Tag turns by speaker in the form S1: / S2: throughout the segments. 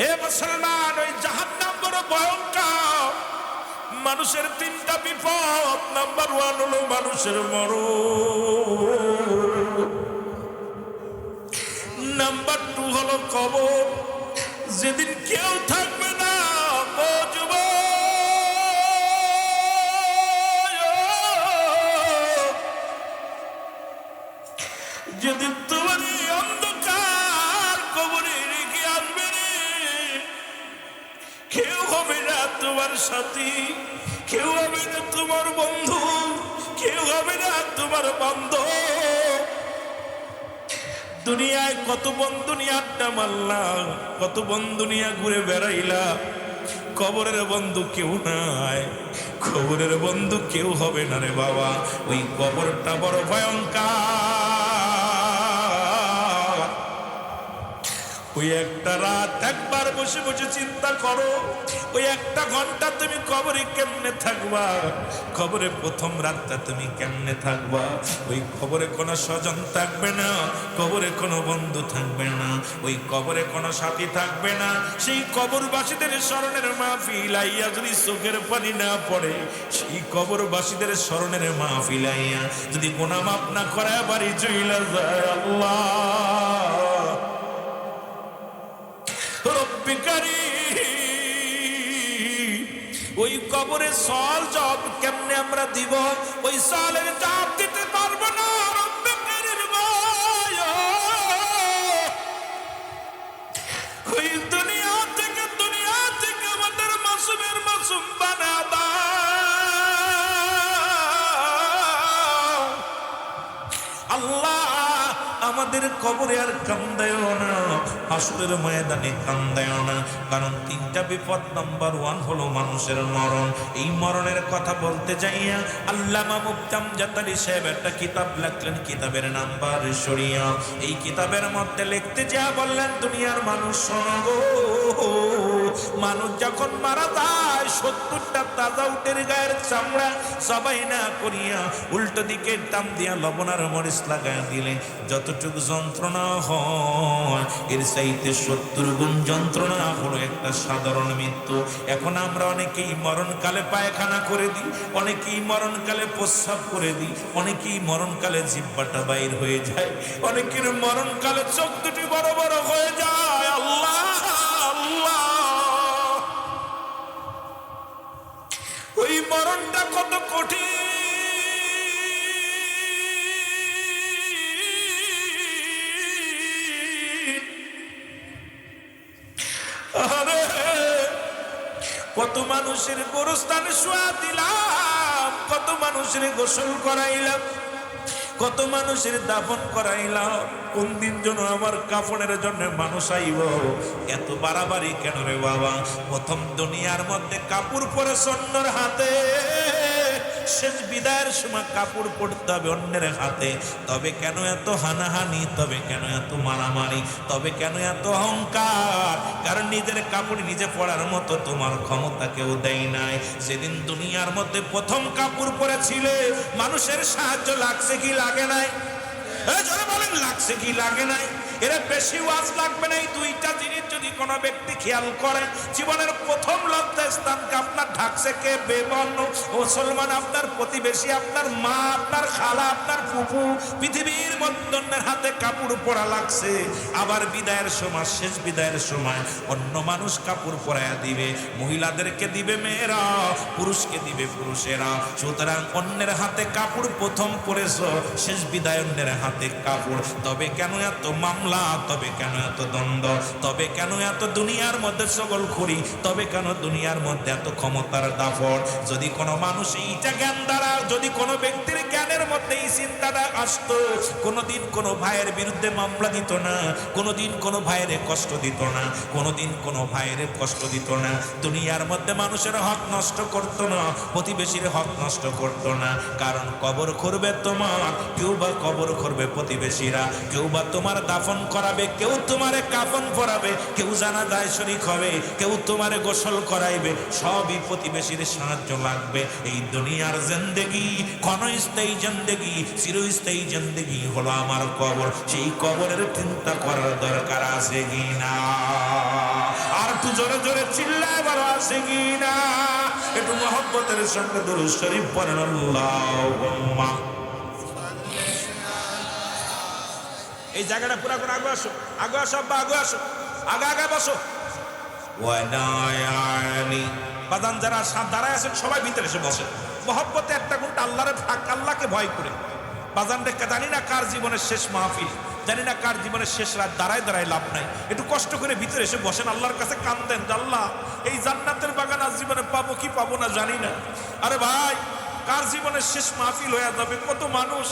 S1: এ মুসলমান, ওই জাহান্নাম বড় ভয়ঙ্কর। মানুষের তিনটা বিপদ। নাম্বার 1 হলো মানুষের মরণ। নাম্বার 2 হলো কবর, যেদিন কেউ থাকবে না। ও যুবক, যেদিন তোমার এই অন্ধকার কবরে রেখে আসবে রে, কেউ হবে না তোমার সাথী, কেউ হবে না তোমার বন্ধু, কেউ হবে না তোমার বান্ধব। দুনিয়ায় কত বন্ধু নিয়ে আড্ডা মারলা, কত বন্ধু নিয়ে ঘুরে বেড়াইলা, কবরের বন্ধু কেউ নাই। কবরের বন্ধু কেউ হবে না রে বাবা। ওই কবরটা বড় ভয়ঙ্কর। ওই একটা রাত একবার বসে বসে চিন্তা করো, ওই একটা ঘন্টা তুমি কবরে কেমনে থাকবা? কবরে প্রথম রাতটা তুমি কেমনে থাকবা? ওই কবরে কোনো স্বজন থাকবে না, কবরে কোনো বন্ধু থাকবে না, ওই কবরে কোনো সাথী থাকবে না। সেই কবরবাসীদের স্মরণের মাহফিল আইয়া যদি চোখের পানি না পড়ে, সেই কবরবাসীদের স্মরণের মাহফিল আইয়া যদি গুনাহ মাফ না করে বাড়ি চইলা যায়, আল্লাহ ওই কবরে সওয়াল জবাব কেমনে আমরা দিব? ওই সওয়ালের জবাব দিতে পারবো না। রব্বে কারীম ভাই, ওই দুনিয়া থেকে আমাদের মাসুমের মাসুম বানা দাও আল্লাহ। আমাদের কবরে আর কান্দায় না, হাসরের ময়দানে কান্দায় না। কারণ তিনটা বিপদ। নাম্বার 1 হলো মানুষের মরণ। এই মরণের কথা বলতে যাইয়া আল্লামা মুফতি আমজাদ আলী সাহেব একটা কিতাব লিখলেন, কিতাবের নাম্বার শরিয়া। এই কিতাবের মধ্যে লিখতে যা বললেন, দুনিয়ার মানুষ শোনো গো, মানুষ যখন মারা যায় 70টা তাজা উটের গায়ের চামড়া সবাই না করিয়া উল্টো দিকে টান দিয়া লবণ আর মরিচ লাগাইয়া দিলে যতটুকু যন্ত্রণা হয়, এর চাইতে 70 গুণ যন্ত্রণা হলো একটা সাধারণ মৃত্যু। এখন আমরা অনেকেই মরণকালে পায়খানা করে দিই, অনেকেই মরণকালে প্রস্রাব করে দিই, অনেকেই মরণকালে জিহ্বাটা বাইর হয়ে যায়, অনেকের মরণকালে চোখ দুটি বড় বড় হয়ে যায়। আল্লাহ আল্লাহ, ওই মরণটা কত কঠিন। আরে কত মানুষের গোরস্থানে শোয়া দিলাম, কত মানুষের গোসল করাইলাম, কত মানুষের দাফন করাইলাম। কোন দিন যেন আমার কাফনের জন্য মানুষ আইব? এত বাড়াবাড়ি কেন রে বাবা? প্রথম দুনিয়ার মধ্যে কাপড় পরে অন্যের হাতে, শেষ বিদায়ের সময় কাপড় পড়তে হবে অন্যের হাতে। তবে কেন এত হানাহানি? তবে কেন এত মারামারি? তবে কেন এত অহংকার? কারণ নিজের কাপড় নিজে পরার মতো তোমার ক্ষমতা কেউ দেয় নাই। সেদিন দুনিয়ার মধ্যে প্রথম কাপড় পরেছিলে, মানুষের সাহায্য লাগছে কি লাগে নাই? জোরে বলেন, লাগছে কি লাগে নাই? এরা বেশি ওয়াজ লাগবে না। এই দুইটা জিনিস যদি কোনো ব্যক্তি খেয়াল করে, জীবনের প্রথম লজ্জা স্থানকে আপনার ঢাকছে কে? বেবর্ণ মুসলমান, আপনার প্রতিবেশী, আপনার মা, আপনার খালা, আপনার ফুফু। পৃথিবীর মধ্যের হাতে কাপড় পরা লাগছে। আবার বিদায়ের সময়, শেষ বিদায়ের সময় অন্য মানুষ কাপড় পরাইয়া দিবে। মহিলাদেরকে দিবে মেয়েরা, পুরুষকে দিবে পুরুষেরা। সুতরাং অন্যের হাতে কাপড় প্রথম পরেছ, শেষ বিদায় অন্যের হাতে কাপড়। তবে কেন এত মামলা? তবে কেন এত দ্বন্দ্ব? তবে কেন এত দুনিয়ার মধ্যে ছগলখড়ি? তবে কেন দুনিয়ার মধ্যে এত ক্ষমতার দাপট? যদি কোনো মানুষ এইটা জ্ঞান দ্বারা, যদি কোনো ব্যক্তির জ্ঞানের মধ্যে এই চিন্তাটা আসতো, কোনোদিন কোনো ভাইয়ের বিরুদ্ধে মামলা দিত না, কোনোদিন কোনো ভাইয়ের কষ্ট দিত না, কোনোদিন কোনো ভাইয়ের কষ্ট দিত না, দুনিয়ার মধ্যে মানুষের হক নষ্ট করতো না, প্রতিবেশীর হক নষ্ট করতো না। কারণ কবর করবে তোমার, কেউ বা কবর করবে প্রতিবেশীরা, কেউ বা তোমার দাফন করাবে, কেউ তোমারে কাফন পরাবে, কেউ জানাজায় শরীক হবে, কেউ তোমারে গোসল করাইবে। সবই প্রতিবেশীর সাহায্য লাগবে। এই দুনিয়ার জিন্দেগি ক্ষণস্থায়ী জিন্দেগি, চিরস্থায়ী জিন্দেগি হলো আমার কবর। সেই কবরের চিন্তা করার দরকার আছে কিনা? আর একটু জোরে জোরে চিল্লায় বলো আছে কি না? একটু মহব্বতের সঙ্গে দুরূদ শরীফ পড়েন আল্লাহুম্মা। এই জায়গাটা পুরা করে আগে আসো, আগে আসো আব্বা, আগে আসো, আগে আগে বসো। ওয়ানায়ানি বাদান যারা দাঁড়ায় আছেন সবাই ভিতরে এসে বসে। মহব্বতে একটা ঘন্টা আল্লাহকে ভয় করে বাজান দেখা, জানি না কার জীবনের শেষ মাহফিল, জানি না কার জীবনের শেষ রাত, দাঁড়ায় দাঁড়ায় লাভ নাই। একটু কষ্ট করে ভিতরে এসে বসেন, আল্লাহর কাছে কান্দেন, আল্লাহ এই জান্নাতের বাগান আজ জীবনে পাবো কি পাবো না জানি না। আরে ভাই, কার জীবনের শেষ মাহফিল হয়ে যাবে, কত মানুষ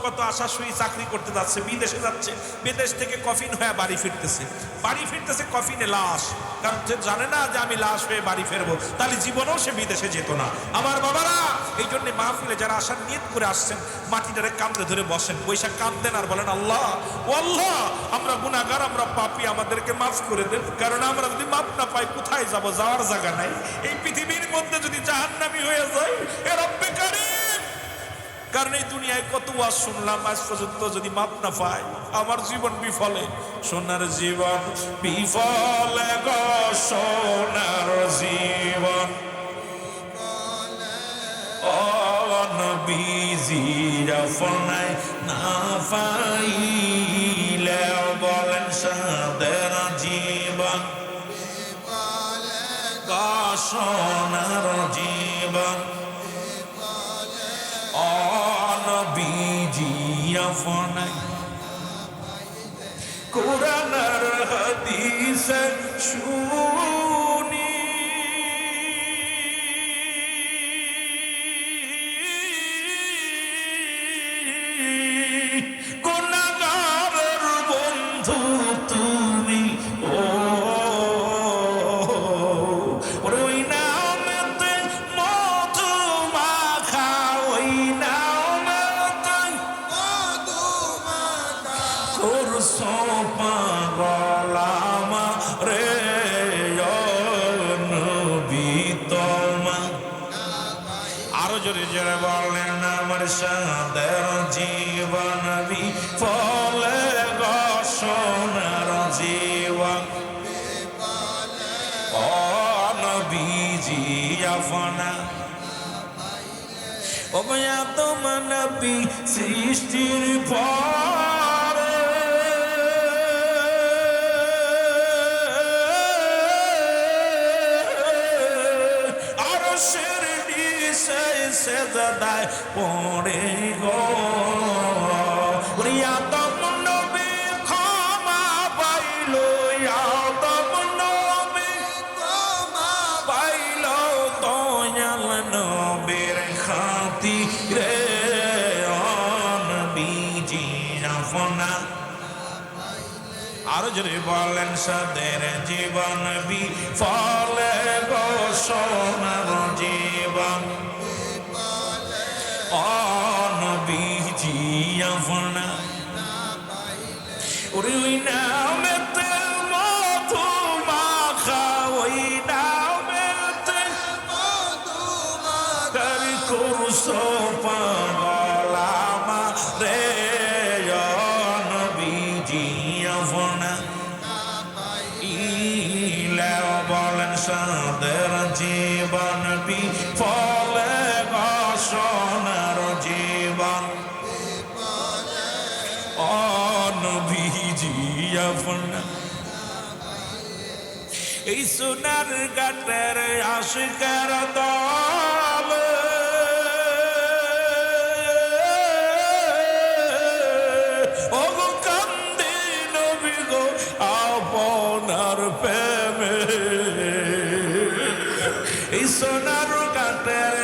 S1: কত আশা শুই চাকরি করতে যাচ্ছে, বিদেশে যাচ্ছে, বিদেশ থেকে কফিন হয়ে বাড়ি ফিরতেছে কফিনে লাশ, কারণ সে জানে না যে আমি লাশ হয়ে বাড়ি ফিরবো, তাহলে জীবনেও সে বিদেশে যেত না। আমার বাবারা, এই জন্য মাহফিলে যারা আসার নিয়ত করে আসছেন মাটিটারে কামড়ে ধরে বসেন, বৈশাখ কাঁদেন আর বলেন আল্লাহ, ও আল্লাহ আমরা গুনাহগার, আমরা পাপী, আমাদেরকে মাফ করে দেন। কারণ আমরা যদি মাফ না পাই কোথায় যাব, যাওয়ার জায়গা নাই। এই পৃথিবীর মধ্যে যদি জাহান্নামী হয়ে যায় এ রব্বে কারীম, কারণ এই দুনিয়ায় কত ওয়াজ শুনলাম, আজ পর্যন্ত যদি মাপ না পাই আমার জীবন বিফলে। সোনার জীবন বিফলে গো, সোনার জীবন নবীজির আপনায় না পাইলে বলেন সাদের জীবন গো, সোনার জীবন নবীজি আপনায় কোরআন আর হাদিস শুনি গুনাহগারের বন্ধু তুমি, ওই নামেতে মধু মাখা, ওই নামেতে করছো পাগল আমারে নবী তোমার। আরো জোরে জোরে বলেন আমার সাদের জীবন বিফলে গো, সোনার জীবন নবীজি আপনা। ও ভাইয়া তোমার নবী সৃষ্টির পরে আরশের নিচে সেজদায় পড়ে গো, আদম নবী ক্ষমা পাইল, আদম নবী ক্ষমা পাইল দয়াল নবীর খাতিরে নবীজি আপনা। আরো জোরে বলেন সাদের জীবন বিফলে গো, সোনার জীবন নবীজি আপনা। ওই নামেতে মধু মাখা, ওই নামেতে করছো পাগল আমারে নবীজি আপনা। ইলে বলেন সাদের জীবন বিফলে গো, সোনার জীবন নবীজি আপনা। এই সোনার ঘাটের আশিকের দল ও গো কান্দে নবী গো আপনার প্রেমে। এই সোনার ঘাটের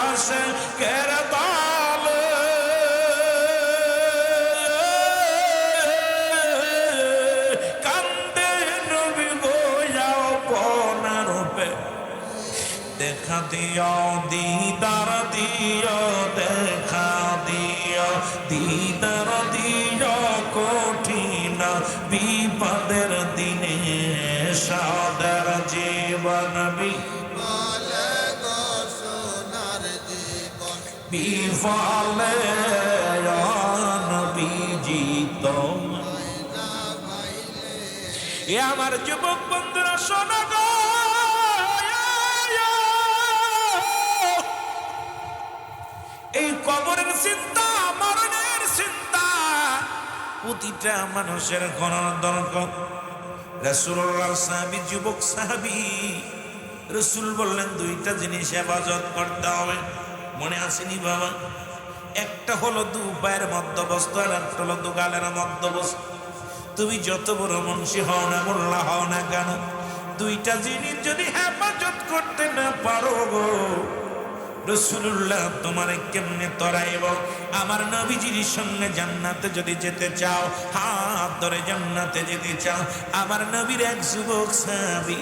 S1: আশিকের দল কান্দে নবী গো আপনার প্রেমে। দেখা দিও দিদার দিও, দেখা দিও দিদার দিও, কঠিন বিপদের দিনে সাদের জীবন বিফলে নবীজি তোমার। এ আমার যুবক বন্ধুরা শোনো গো, প্রতিটা মানুষের করার দরকার। রাসূলুল্লাহ সাহাবী, যুবক সাহাবী, রাসূল বললেন দুইটা জিনিস হেফাজত করতে হবে। মনে আসেনি বাবা? একটা হলো দু পায়ের মধ্যবস্ত, আর একটা হলো দু গালের মধ্যবস্ত। তুমি যত বড় মুন্সি হও না, মোল্লা হও না কেন, দুইটা জিনিস যদি হেফাজত করতে না পারো গো, রাসূলুল্লাহ তোমারে কেমনে তরাইব? আমার নবীজির সঙ্গে জান্নাতে যদি যেতে চাও, হাত ধরে জান্নাতে যেতে চাও, আমার নবীর এক যুবক সাহাবী,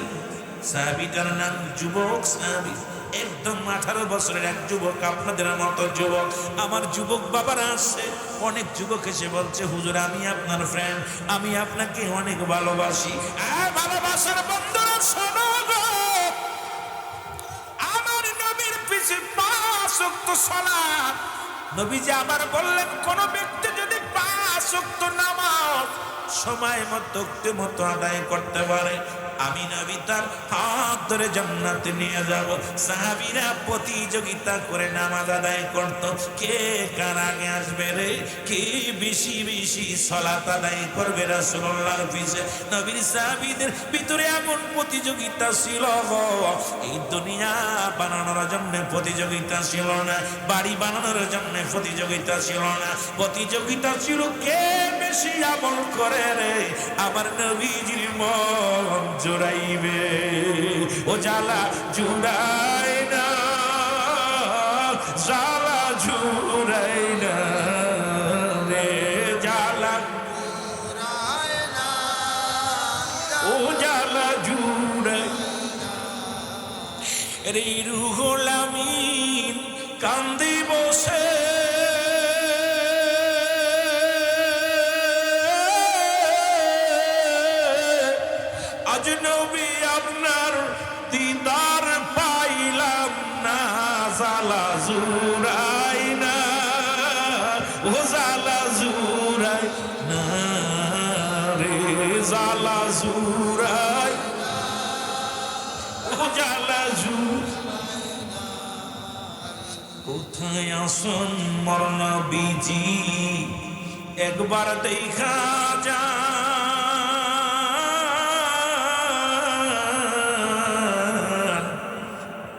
S1: সাহাবীটার নাম যুবক সাহাবী, একদম 18 বছরের এক যুবক, আপনাদের মতো যুবক। আমার যুবক বাবারা আসছে, অনেক যুবক এসে বলছে হুজুর আমি আপনার ফ্রেন্ড, আমি আপনাকে অনেক ভালোবাসি। ভালোবাসার বন্ধুরা শোনো গো, আমার নবীর পিছে 5 ওয়াক্ত সালাত। নবীজি আবার বললেন কোন ব্যক্তি যদি 5 ওয়াক্ত নামাজ সময় মতো আদায় করতে পারে, আমি নবী তার হাত ধরে জান্নাতে নিয়ে যাব। সাহাবীরা প্রতিযোগিতা করে নামাজ আদায় করত, কে কার আগে আসবে রে, কে বেশি বেশি সালাত আদায় করবে রাসূলুল্লাহর পিছে। নবীর সাহাবীদের ভিতরে এমন প্রতিযোগিতা ছিল, এই দুনিয়া বানানোর জন্য প্রতিযোগিতা ছিল না, বাড়ি বানানোর জন্য প্রতিযোগিতা ছিল না, প্রতিযোগিতা ছিল কে বেশি আমল করে রে আমার নবীজির মন জুড়াইবে। ও জ্বালা জুড়াই না, জ্বালা জুড়াই না রে, জ্বালা জুড়াই না, ও জ্বালা জুড়াই রে। রুহুল আমিন কান্দি বসে, আজ নবী আপনার দিদার পাইলাম না, জ্বালা জুড়াই না, ও জ্বালা জুড়াই না রে, জ্বালা জুড়াই, ও জ্বালা জুড়াই না। কোথায় আসন মোর নবীজি একবার দেখা যা,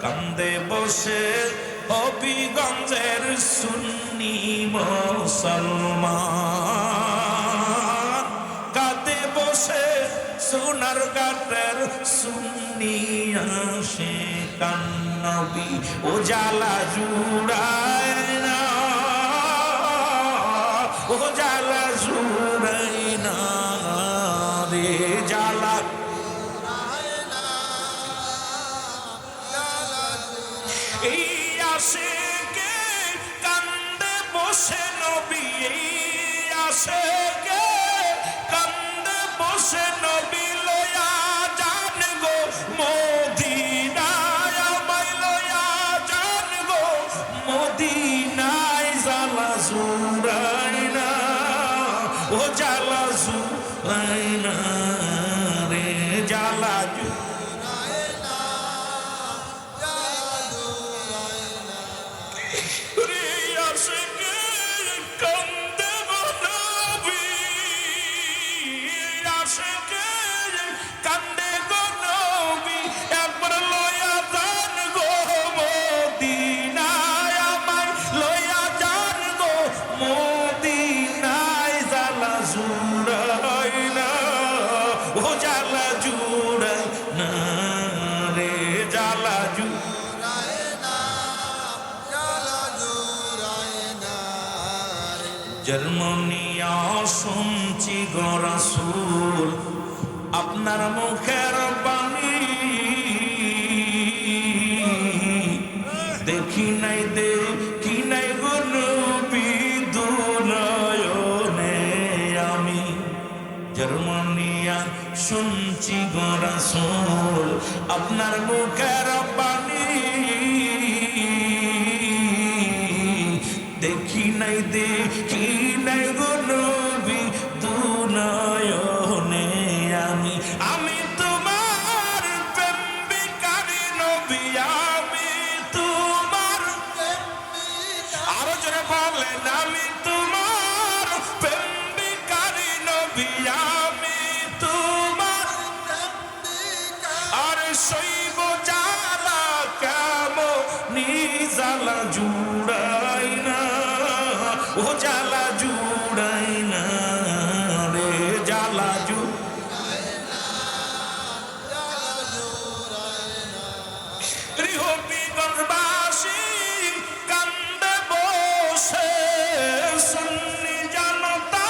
S1: কান্দে বসে হবিগঞ্জের সুন্নি মুসলমান, কাঁদে বসে সোনার ঘাটের সুন্নি আশিকান নবী, ও জ্বালা জুড়াই না, ও জ্বালা জুড়াই না রে, জ্বালা এই আশিকে কান্দে বসে নবী, এই আশিকে কান্দে বসে নবী, লয়া জান গো মদিনায়, আমায় লয়া জান গো মদিনায়, জ্বালা জুড়াই না, ও জ্বালা জুড়াই না রে, জ্বালা জন্মনিয়া শুনছি গো রাসূল আপনার মুখের বাণী, দেখি নাই গো নবী দুনয়নে আমি। জন্মনিয়া শুনছি গো রাসূল আপনার মুখের বাণী, দেখি নাই গো নবী দুনয়নে আমি। আমি তোমার প্রেম বিকারী নবী, আমি তোমার, আরো জোরে বলেন, আমি তোমার প্রেম বিকারী শৈব জ্বালা কেমনি জ্বালা জুড়াই না, ও জ্বালা জুড়াই না রে, জ্বালা গৃহবিগঞ্জবাসী কান্দে বসে, সুন্নি জনতা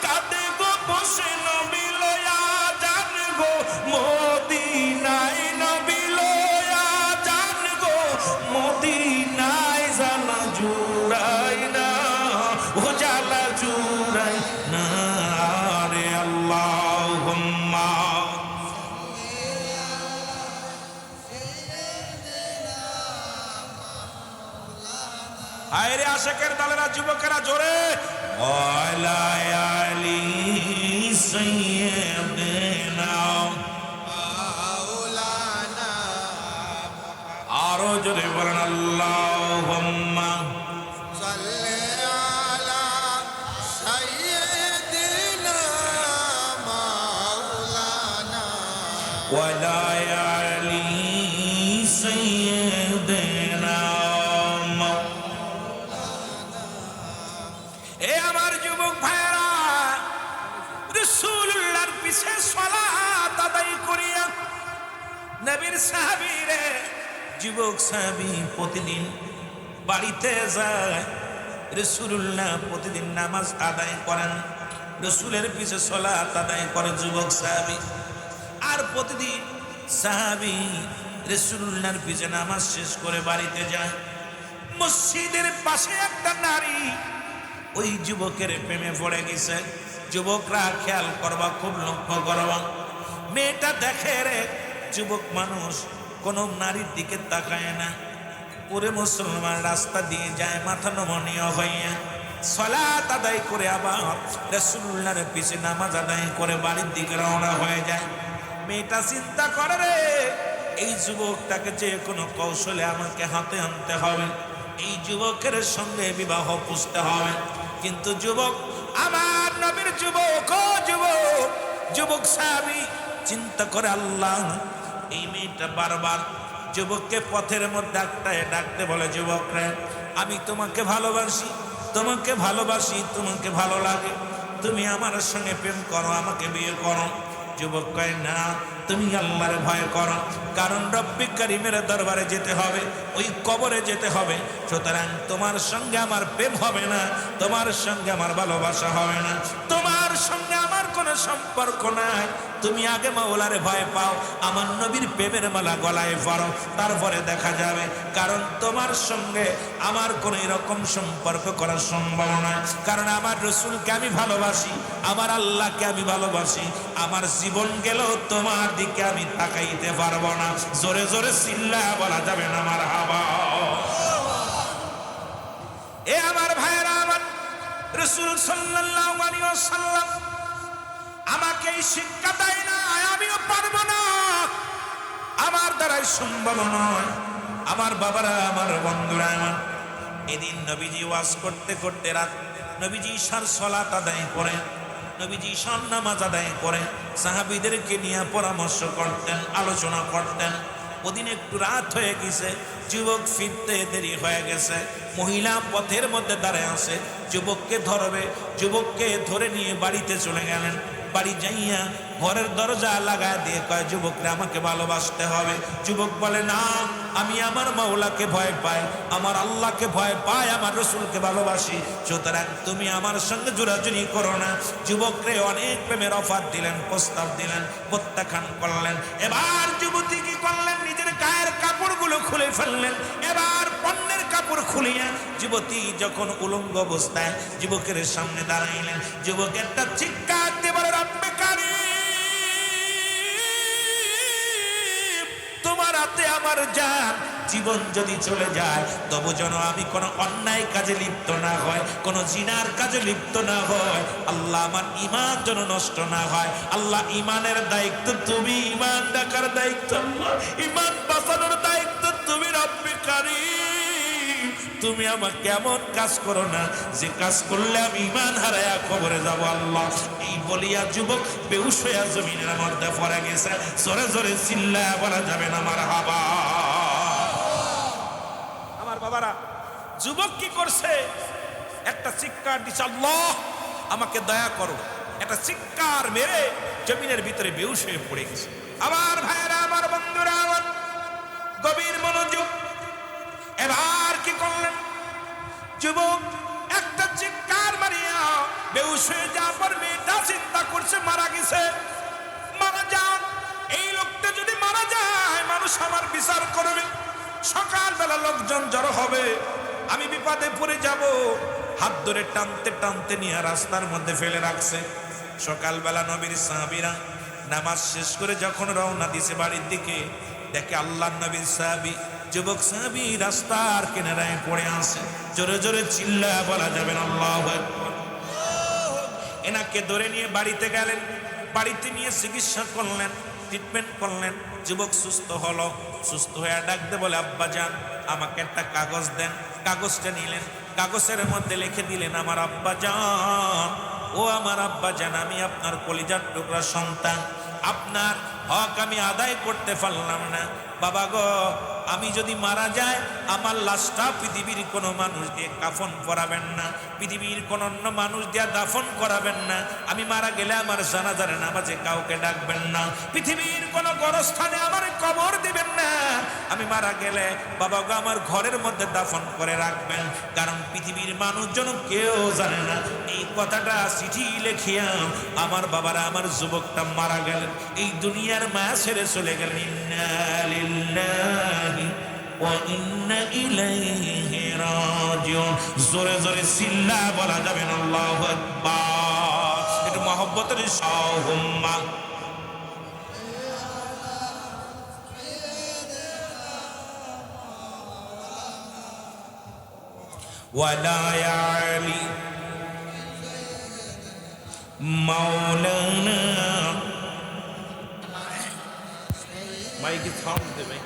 S1: কাঁদে গো বসে, নবী লয়া জান গো মদিনায়, নবী লয়া জান গো মদিনায়, জ্বালা জুড়াই না, ও জ্বালা জুড়াই না রে। আল্লাহুম্মা আয়রে আশেকের দলেরা, যুবকেরা জোরে ওয়ালা আলি সাইয়্যিদিনা মাওলানা, আরো জোরে বলেন আল্লাহুম্মা সাল্লি আলা সাইয়্যিদিনা মাওলানা ওয়ালা আলি সাইয়্যিদিনা। এ আমার যুবক ভাইরা, রাসূলুল্লাহর পিছে সালাত আদায় করিয়া নবীর সাহাবী রে, যুবক সাহাবী প্রতিদিন বাড়িতে যায়, রাসূলুল্লাহ প্রতিদিন নামাজ আদায় করেন, রাসূলের পিছে সালাত আদায় করে যুবক সাহাবী। আর প্রতিদিন সাহাবী রাসূলুল্লাহর পিছে নামাজ শেষ করে বাড়িতে যায়। মসজিদের পাশে একটা নারী ওই যুবকের প্রেমে পড়ে গেছে। যুবকরা খেয়াল করবা, খুব লক্ষ্য করবা, মেয়েটা দেখে রে, যুবক মানুষ কোন নারীর দিকে তাকায় না। ওরে মুসলমান রাস্তা দিয়ে যায় মাথা নমনীয় হইয়া, সালাত আদায় করে আবার রাসূলুল্লাহর পিছে নামাজ আদায় করে বাড়ির দিকে রওনা হয়ে যায়। মেয়েটা চিন্তা করে রে, এই যুবকটাকে যে কোনো কৌশলে আমাকে হাতে আনতে হবে, এই যুবকের সঙ্গে বিবাহ পুষতে হবে। কিন্তু যুবক, আমার নবীর যুবক, ও যুবক, যুবক সাহাবী চিন্তা করে, আল্লাহ, এই মেয়েটা বারবার যুবককে পথের মধ্যে ডাকতে বলে, যুবক রে, আমি তোমাকে ভালোবাসি, তোমাকে ভালোবাসি, তোমাকে ভালো লাগে, তুমি আমার সঙ্গে প্রেম করো, আমাকে বিয়ে করো। যুবক কয়, না, তুমি আল্লাহর ভয় করো, কারণ রব্বি কারীমের দরবারে যেতে হবে, ওই কবরে যেতে হবে, সুতরাং তোমার সঙ্গে আমার প্রেম হবে না, তোমার সঙ্গে আমার ভালোবাসা হবে না, তোমার সঙ্গে আমার কোনো সম্পর্ক নাই। তুমি আগে মাওলারে ভয় পাও, আমার নবীর প্রেমের মালা গলায় পরো, তারপরে দেখা যাবে। কারণ তোমার সঙ্গে আমার কোনো এরকম সম্পর্ক করা সম্ভব নয়, কারণ আমার রাসূলকে আমি ভালোবাসি, আমার আল্লাহকে আমি ভালোবাসি, আমার জীবন গেলেও তোমার দিকে আমি তাকাইতে পারবো না। জোরে জোরে চিল্লায়া বলা যাবে না মারহাবা। এ আমার ভাইরা, আমার রাসূল সাল্লাল্লাহু আলাইহি ওয়াসাল্লাম আমাকে এই শিক্ষা দেয় না, আমিও পারবো না, আমার দ্বারাই সম্ভব নয়। আমার বাবারা, আমার বন্ধুরা, আমার এদিন নবীজি ওয়াজ করতে করতে রাত, নবীজি ঈশার সালাত আদায় করেন, নবীজি ঈশার নামাজ আদায় করেন, সাহাবীদেরকে নিয়ে পরামর্শ করতেন, আলোচনা করতেন। ওদিন একটু রাত হয়ে গেছে, যুবক ফিরতে দেরি হয়ে গেছে, মহিলা পথের মধ্যে দাঁড়ায় আছে, যুবককে ধরবে, যুবককে ধরে নিয়ে বাড়িতে চলে গেলেন। বাড়ি যাইয়া ঘরের দরজা লাগায় দিয়ে কয়, যুবকরা আমাকে ভালোবাসতে হবে। যুবক বলে, না, আমি আমার মাওলাকে ভয় পাই, আমার আল্লাহকে ভয় পাই, আমার রাসূলকে ভালোবাসি, সুতরাং তুমি আমার সঙ্গে জোরাজুরি করো না। যুবকরে অনেক প্রেমের অফার দিলেন, প্রস্তাব দিলেন, প্রত্যাখ্যান করলেন। এবার যুবতী কি করলেন, নিজের গায়ের কাপড়গুলো খুলে ফেললেন। এবার পণ্যের কাপড় খুলিয়া যুবতী যখন উলঙ্গ অবস্থায় যুবকের সামনে দাঁড়াইলেন, যুবক একটা চিৎকার দিয়ে বলে, রব্বে কারীম, তোমার হাতে আমার জান, জীবন যদি চলে যায় তবু যেন আমি কোনো অন্যায় কাজে লিপ্ত না হয়, কোনো জিনার কাজে লিপ্ত না হয়, আল্লাহ আমার ঈমান যেন নষ্ট না হয়। আল্লাহ, ঈমানের দায়িত্ব তুমি, ঈমান রাখার দায়িত্ব আল্লাহ, ঈমান বাঁচানোর দায়িত্ব তুমি, রব্বে কারীম তুমি আমাকে এমন কাজ করো না যে কাজ করলে আমি ঈমান হারায়া কবরে যাব আল্লাহ। এই বলিয়া যুবক বেহুশ হইয়া জমিনের মধ্যে পড়ে গেছে। জোরে জোরে চিল্লায়া বলা যাবে না মারহাবা। আমার বাবারা, যুবক কি করছে? একটা চিৎকার দিচ্ছে, আল্লাহ আমাকে দয়া করো। একটা চিৎকার মেরে জমিনের ভিতরে বেহুশ হয়ে পড়ে গেছে। আমার ভাইয়েরা, আমার বন্ধুরা, আমার গভীর মনোযোগ। এবার কি করলেন? যুবক একটা চিৎকার মারিয়া বেহুশ হয়ে যাওয়ার পর মেয়েটা চিন্তা করছে মারা গেছে। মারা যান, এই লোকটা যদি মারা যায় মানুষ আমার বিচার করবে, সকালবেলা লোকজন জড়ো হবে, আমি বিপদে পড়ে যাব। হাত ধরে টানতে টানতে নিয়ে রাস্তার মধ্যে ফেলে রাখছে। সকালবেলা নবীর সাহাবীরা নামাজ শেষ করে যখন রওনা দিছে বাড়ির দিকে, দেখে আল্লাহর নবীর সাহাবী, যুবক সাহাবী রাস্তার কিনারায় পড়ে আছে। জোরে জোরে চিল্লা বলা যাবেন আল্লাহু আকবার। এনাকে ধরে নিয়ে বাড়িতে গেলেন। বাড়িতে নিয়ে চিকিৎসা করলেন, ট্রিটমেন্ট করলেন। যুবক সুস্থ হলো। সুস্থ হয়ে ডাকতে বলে, আব্বা যান আমাকে একটা কাগজ দেন। কাগজটা নিলেন, কাগজের মধ্যে লিখে দিলেন, আমার আব্বা জান, ও আমার আব্বা জান, আমি আপনার কলিজার টুকরা সন্তান, আপনার হক আমি আদায় করতে পারলাম না। বাবা গো, আমি যদি মারা যায় আমার লাশটা পৃথিবীর কোনো মানুষ দিয়ে কাফন পরাবেন না, পৃথিবীর কোন অন্য মানুষ দিয়ে দাফন করাবেন না। আমি মারা গেলে আমার জানাজার নামাজে কাউকে ডাকবেন না, পৃথিবীর কোনো গোরস্থানে আমার কবর দিবেন না। আমি মারা গেলে বাবা গো আমার ঘরের মধ্যে দাফন করে রাখবেন, কারণ পৃথিবীর মানুষজন কেউ জানে না। এই কথাটা চিঠি লিখিয়া আমার বাবারা, আমার যুবকটা মারা গেলেন, এই দুনিয়ার মায়া ছেড়ে চলে গেলেন। ইন্না লিল্লাহি ওয়া ইন্না ইলাইহি রাজিউন। জোরে জোরে চিল্লা বলা যাবে না আল্লাহু আকবার। একটু মহব্বতের সাহুম্মা। ওয়ালা ইয়ালি মাওলানা। মাইকে সাউন্ড দেবে।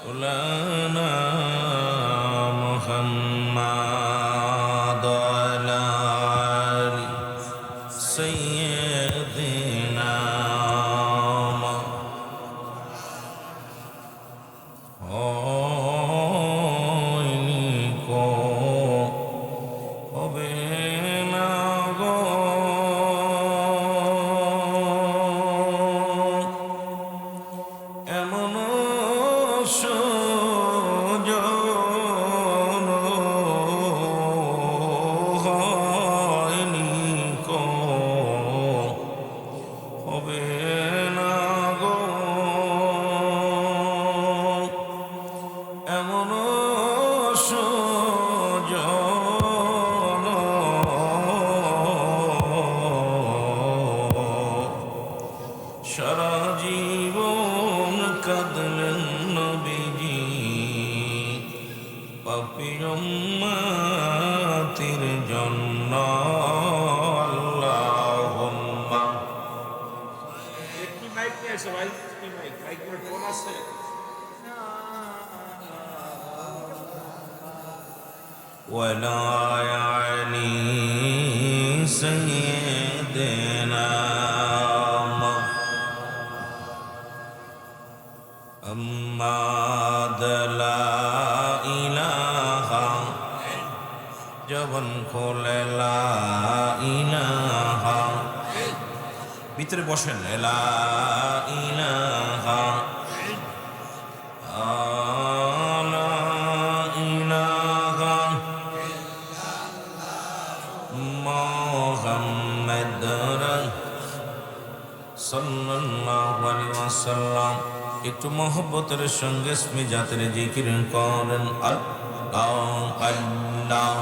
S1: মাওলানা মুহাম্মাদ ওয়ালা আলি সাইয়্যিদিনা। সারা জীবন কাঁদলেন নবীজি পাপী উম্মতের জন্য। আল্লাহুম্মা। একটি মাইক নিয়ে এসো ভাই, একটি মাইক, মাইকের ফোন আছে। ওয়ালা আলি সাইয়্যিদিনা মুহাম্মাদ লা ইলাহা। জবান খোলে লা ইলাহা, ভিতরে বসেন লা ইলাহা লা ইলাহা মুহাম্মাদুর সাল্লাল্লাহু আলাইহি ওয়াসাল্লাম। একটু মহব্বতের সঙ্গে ইসমে জাতের জিকির করেন। আল্লাহ আল্লাহ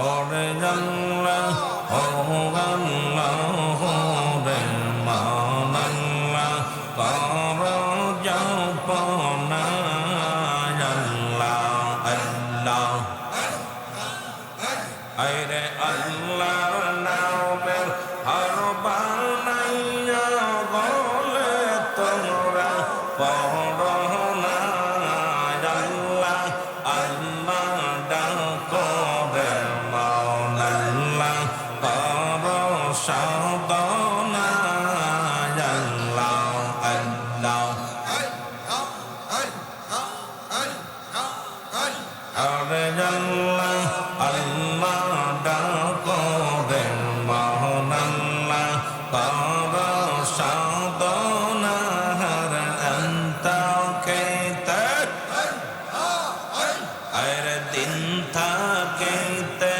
S1: ওরে আল্লাহ ও আল্লাহ রে মান আল্লাহ কর জপনা আল্লাহ আল্লাহ। আরে আল্লাহর নামের হর বানাইয়া বলে তোমরা সাধনা আল্লাহ আল্লাহ আরে আল্লাহ আল্লাহ ডাকো রে মহান আল্লাহ কর সাধনা হর অন্তকেতে আর দিন থাকেতে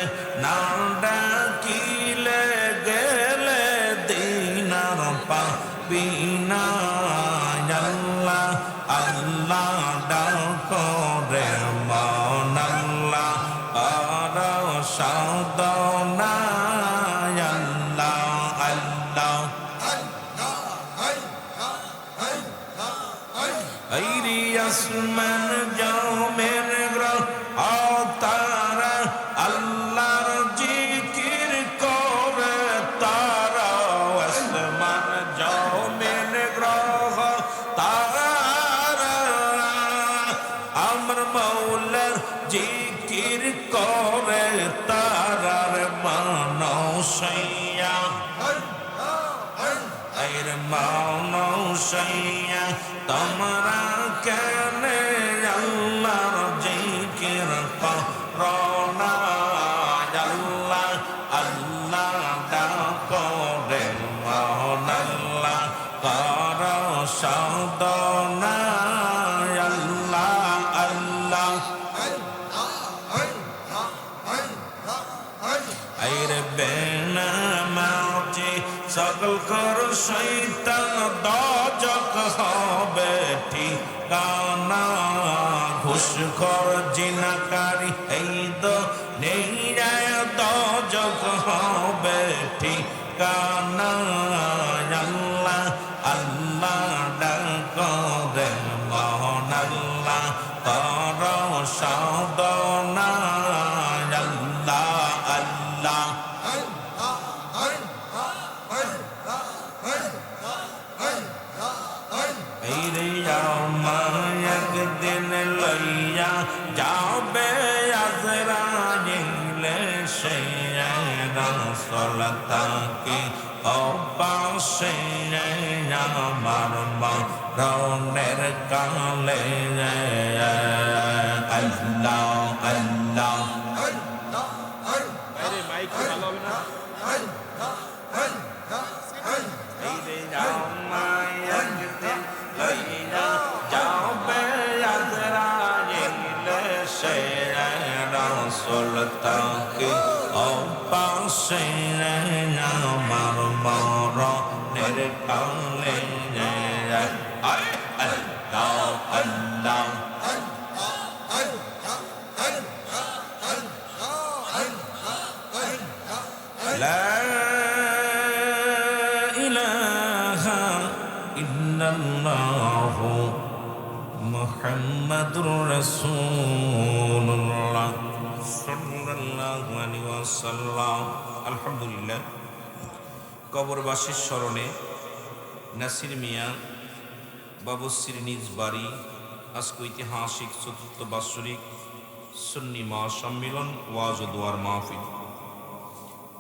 S1: না ডাকিলে গেলে দিনার পাবিনা আল্লাহ আল্লাহ ডাকো রে মন আল্লাহ আর সাধনা আল্লাহ আল্লাহ আইরি আসমান জমের গ্রহ তারা আল্লাহর জিকির করে তারা আসমান জমের গ্রহ তারা আমার মৌলার জিকির করে তারার মানসইয়া এর মানসইয়া তোমরা কেন আল্লাহর জিকির করোনা আল্লাহ আল্লাহ ডাকো রে মহান আল্লাহ কর সাধনা আল্লাহ আল্লাহ আইরে বেনামাজি সকল কর শয়তান দজক হবে ঠিকানা ঘুষখোর জিনাকারী এই তো নেই দজক হবে ঠিকানা আল্লাহ আল্লাহ ডাকো রে মহান আল্লাহ কর সাধনা আল্লাহ আল্লাহ এই রে একদিন লইয়া যাবে আজরাইল সে রাসূলতাকে অপাশে আমার মরণের কালে আল্লাহ আল্লাহ মাইক ভালো হবে না রাসূলতাকে অপাশে আমার মরণের কালে আল্লাহ আল্লাহ লা ইলাহা ইল্লাল্লাহু মুহাম্মাদুর রাসূলুল্লাহ সাল্লাল্লাহু আলাইহি ওয়াসাল্লাম। আলহামদুলিল্লাহ, কবরবাসীর স্মরণে নাসির মিয়া বাবুসির নিজ বাড়ি আজকে ঐতিহাসিক চতুর্থ বাৎসরিক সুন্নি মহাসম্মিলন ওয়াজ ও দোয়ার মাহফিল।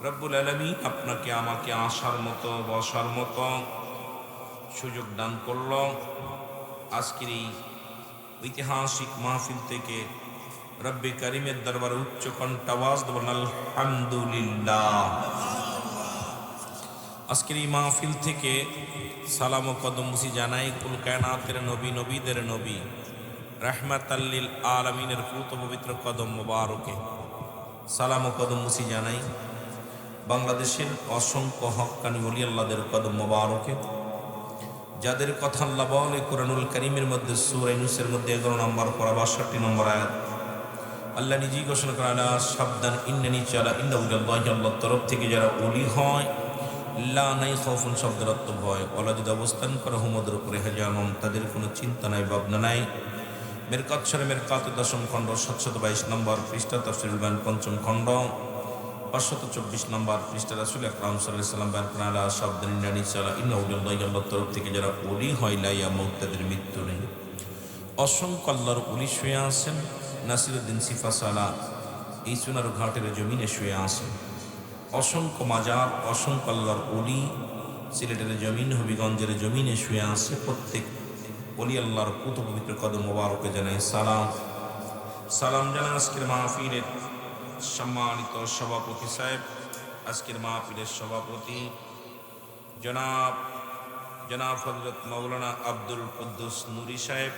S1: রব্বুল আলামিন আপনাকে আমাকে আসার মতো বসার মতো সুযোগ দান করল। আজকের এই ঐতিহাসিক মাহফিল থেকে রব্বে কারিমের দরবারে উচ্চ কণ্ঠে আওয়াজ দেবেন আলহামদুলিল্লাহ। আজকের এই মাহফিল থেকে সালাম ও কদমবুসি জানাই কুল কায়নাতের নবী, নবীদের নবী, রাহমাতাল লিল আলামিনের পুত পবিত্র কদম মোবারকে সালাম ও কদমবুসি জানাই বাংলাদেশের অসংখ্য হক্কানি ওলি আল্লাহদের কদম মোবারকে, যাদের কথা আল্লাহ বলে কোরআনুল কারীমের মধ্যে সূরা ইউনূসের মধ্যে 11 নম্বর পরা 62 নম্বর আয়াত আল্লাহ নিজেই ঘোষণা করেন, আলা সাবধান ইন্নানি চালা ইন্নাল্লাহি, আল্লাহর তরফ থেকে যারা ওলি হয় লা নাই খাউফুন শব্দের অর্থ ভয়, ওলা যদি অবস্থান করে হুমদের উপরে হেজানন তাদের কোনো চিন্তা নাই ভাবনা নাই। মেরকাত শরে মেরকাত 10ম খণ্ড 722 নম্বর পৃষ্ঠা, তাফসীরুল বায়ান 5ম খণ্ড 524 নম্বর পৃষ্ঠা। রাসূল আকরাম সাল্লাল্লাহু আলাইহি ওয়াসাল্লাম বয়ান করেন, আলা সাবধান ইন্নানি চালা ইন্নাল্লাহি, আল্লাহর তরফ থেকে যারা ওলি হয় লা ইয়ামুত তাদের মৃত্যু নেই। অসংখ্য আল্লাহর ওলি শুয়ে আছেন। নাসিরউদ্দিন সিফাসালা এই সোনার ঘাটের জমিনে শুয়ে আছেন। অসংখ্য মাজার, অসংখ্য আল্লাহর ওলি সিলেটের জমিন, হবিগঞ্জের জমিনে শুয়ে আছে। প্রত্যেক ওলি আল্লাহর পুত পবিত্র কদম মোবারকে জানাই সালাম। সালাম জানাই আজকের মাহফিলের সম্মানিত সভাপতি সাহেব, আজকের মাহফিলের সভাপতি জনাব হযরত মাওলানা আব্দুল কুদ্দুস নুরি সাহেব,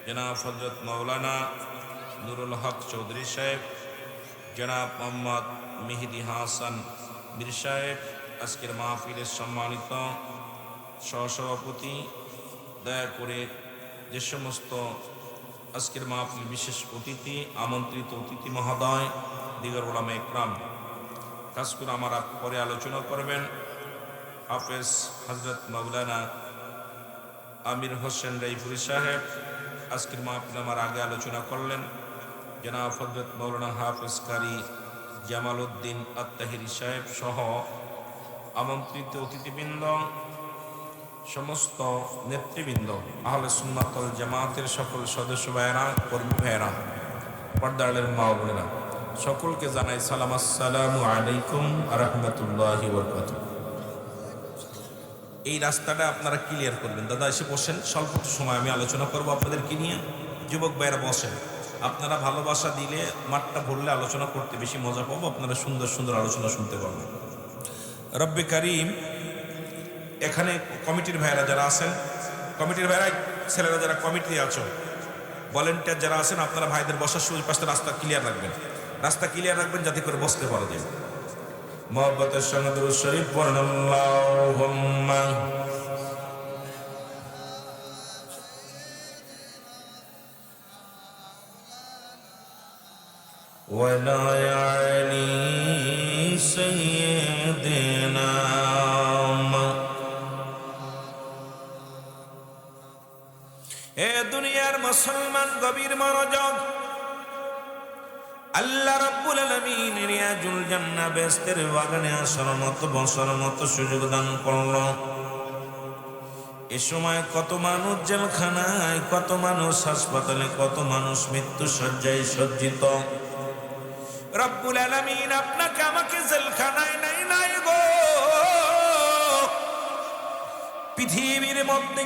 S1: জনাব হযরত মাওলানা নুরুল হক চৌধুরী সাহেব, জনাব মোহাম্মদ মেহেদি হাসান মীর সাহেব, আজকের মাহফিলের সম্মানিত সহসভাপতি। দয়া করে যে সমস্ত আজকের মাহফিল বিশেষ অতিথি, আমন্ত্রিত অতিথি মহোদয়, দিগর উলামা ইকরাম, খাস করে আমার পরে আলোচনা করবেন হাফেজ হযরত মাওলানা আমির হোসেন রায়পুরি সাহেব। আজকের মাহফিল আমার আগে আলোচনা করলেন জনাব হযরত মাওলানা হাফেজ কারি জামাল উদ্দিন আত্তাহিরি সাহেব সহ আমন্ত্রিত অতিথিবৃন্দ, সমস্ত নেতৃবৃন্দ, আহলে সুন্নাত ওয়াল জামাতের সকল সদস্য ভাইয়েরা, কর্মী ভাইয়েরা, পর্দারের মা বোনেরা, সকলকে জানাই সালাম। আসসালামু আলাইকুম ওয়া রাহমাতুল্লাহি ওয়া বারাকাতুহু। এই রাস্তাটা আপনারা ক্লিয়ার করবেন। দাদা এসে বসেন, স্বল্প সময় আমি আলোচনা করব আপনাদেরকে নিয়ে। যুবক ভাইয়েরা বসেন, আপনারা ভালোবাসা দিলে মাঠটা ভরলে আলোচনা করতে বেশি মজা পাবো, আপনারা সুন্দর সুন্দর আলোচনা শুনতে পারবেন। রব্বে কারিম, এখানে কমিটির ভাইয়েরা যারা আছেন, কমিটির ভাইয়েরা ছেলেরা যারা কমিটি আছো, ভলেন্টিয়ার যারা আছেন, আপনারা ভাইদের বসার সুযোগ পাশে রাস্তা ক্লিয়ার রাখবেন, রাস্তা ক্লিয়ার রাখবেন যাতে করে বসতে পারা যায়। মুহাব্বতের সঙ্গে দুরূদ শরীফ পড়ুন। আল্লাহুম্মা ওয়ালা আলি সাইয়্যিদিনা। এ দুনিয়ার মুসলমান গভীর মনোযোগ। আল্লাহ রাব্বুল আলামিন রিয়াজুল জান্নাহ বেহেশতের বাগানে আসার মতো বসার মতো সুযোগ দান করলো। এ সময় কত মানুষ জেলখানায়, কত মানুষ হাসপাতালে, কত মানুষ মৃত্যু শয্যায় সজ্জিত। রব্বুল আলামিন আপনাকে আমাকে জেলখানায় নাই গো, পৃথিবীর মধ্যে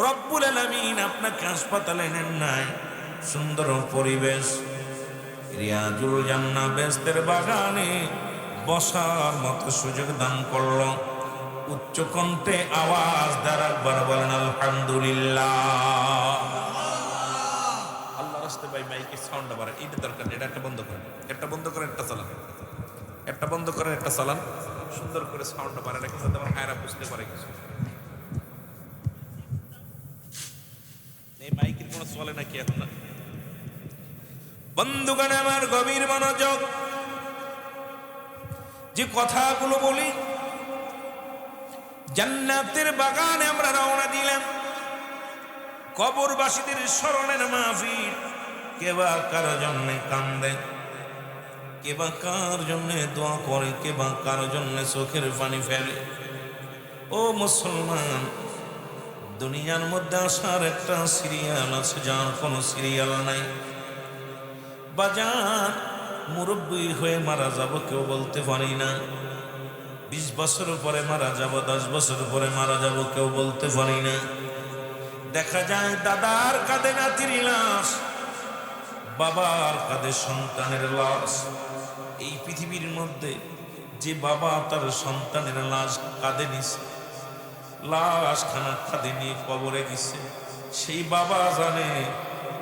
S1: রব্বুল আলামিন আপনাকে হাসপাতালে নেন নাই। সুন্দর পরিবেশ, রিয়াজুল জান্নাহ বেহেশতের বাগানে বসার মতো সুযোগ দান করলো। উচ্চ কণ্ঠে আওয়াজ দ্বারা একবার বলেন আলহামদুলিল্লাহ। আল্লাহ রাস্তে ভাই মাইকে সাউন্ডটা বাড়ান, এটা দরকার। এটা একটা বন্ধ করেন, একটা বন্ধ করেন, একটা চালান, একটা বন্ধ করেন, একটা চালান। সুন্দর করে সাউন্ডটা বাড়ান, এখন যাতে আমার ভাইরা বুঝতে পারে কিছু। এই মাইকের কোনো চলে নাকি এখন? না বন্ধুগণ আমার, গভীর মনোযোগ। যে কথাগুলো বলি, জান্নাতের বাগানে আমরা রওনা দিলাম। কবরবাসীদের স্মরণের মাহফিল। কে বা কার জন্য কান্দে, কে বা কার জন্য দোয়া করে, কে বা কার জন্য চোখের পানি ফেলে। ও মুসলমান, দুনিয়ার মধ্যে আসার একটা সিরিয়াল আছে, যার কোনো সিরিয়াল নাই। বাজার মুরব্বী হয়ে মারা যাব কেউ বলতে পারি না। 20 বছর পরে মারা যাব, 10 বছর পরে মারা যাব কেউ বলতে পারি না। দেখা যায় দাদার কাঁধে নাতির লাশ, বাবার কাঁধে সন্তানের লাশ। এই পৃথিবীর মধ্যে যে বাবা তার সন্তানের লাশ কাঁধে নিছে, লাশ খানা কাঁধে নিয়ে কবরে গেছে, সেই বাবা জানে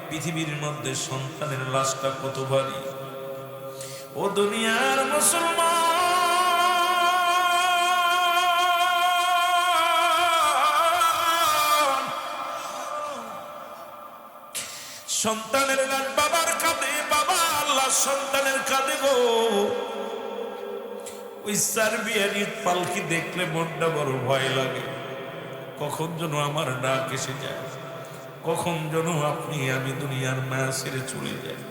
S1: পৃথিবীর মধ্যে সন্তানের লাশটা কত ভারী। ও দুনিয়ার মুসলমান, সন্তানের লাশ বাবার কাঁধে, বাবা আল্লাহ সন্তানের কাঁধে গো। ওই সার্বিয়ারির পালকি দেখলে মনটা বড় ভয় লাগে। কখন যেন আমার ডাক এসে যায়, কখন যেন আপনি আমি দুনিয়ার মায়া ছেড়ে চলে যাই।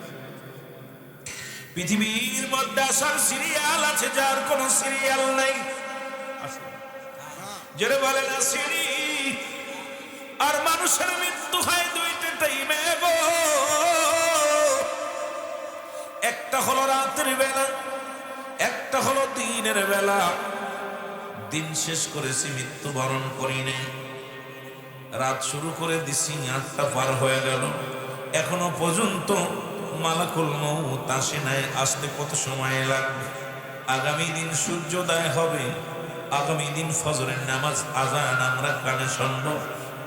S1: পৃথিবীর মধ্যে আসার সিরিয়াল আছে, যার কোন সিরিয়াল নাই। যারা বলে না সিরি, আর মানুষের মৃত্যু হয় দুইটা টাইমে গো। একটা হলো রাতের বেলা, একটা হলো দিনের বেলা দিন শেষ করেছি, মৃত্যুবরণ করি নাই। রাত শুরু করে দিছি, 8টা পার হয়ে গেল, এখনো পর্যন্ত মালাকুল মউত আসে নাই। আসতে কত সময় লাগবে? আগামী দিন সূর্যোদয় হবে, আগামী দিন ফজরের নামাজ আজান আমরা কানে শুনব।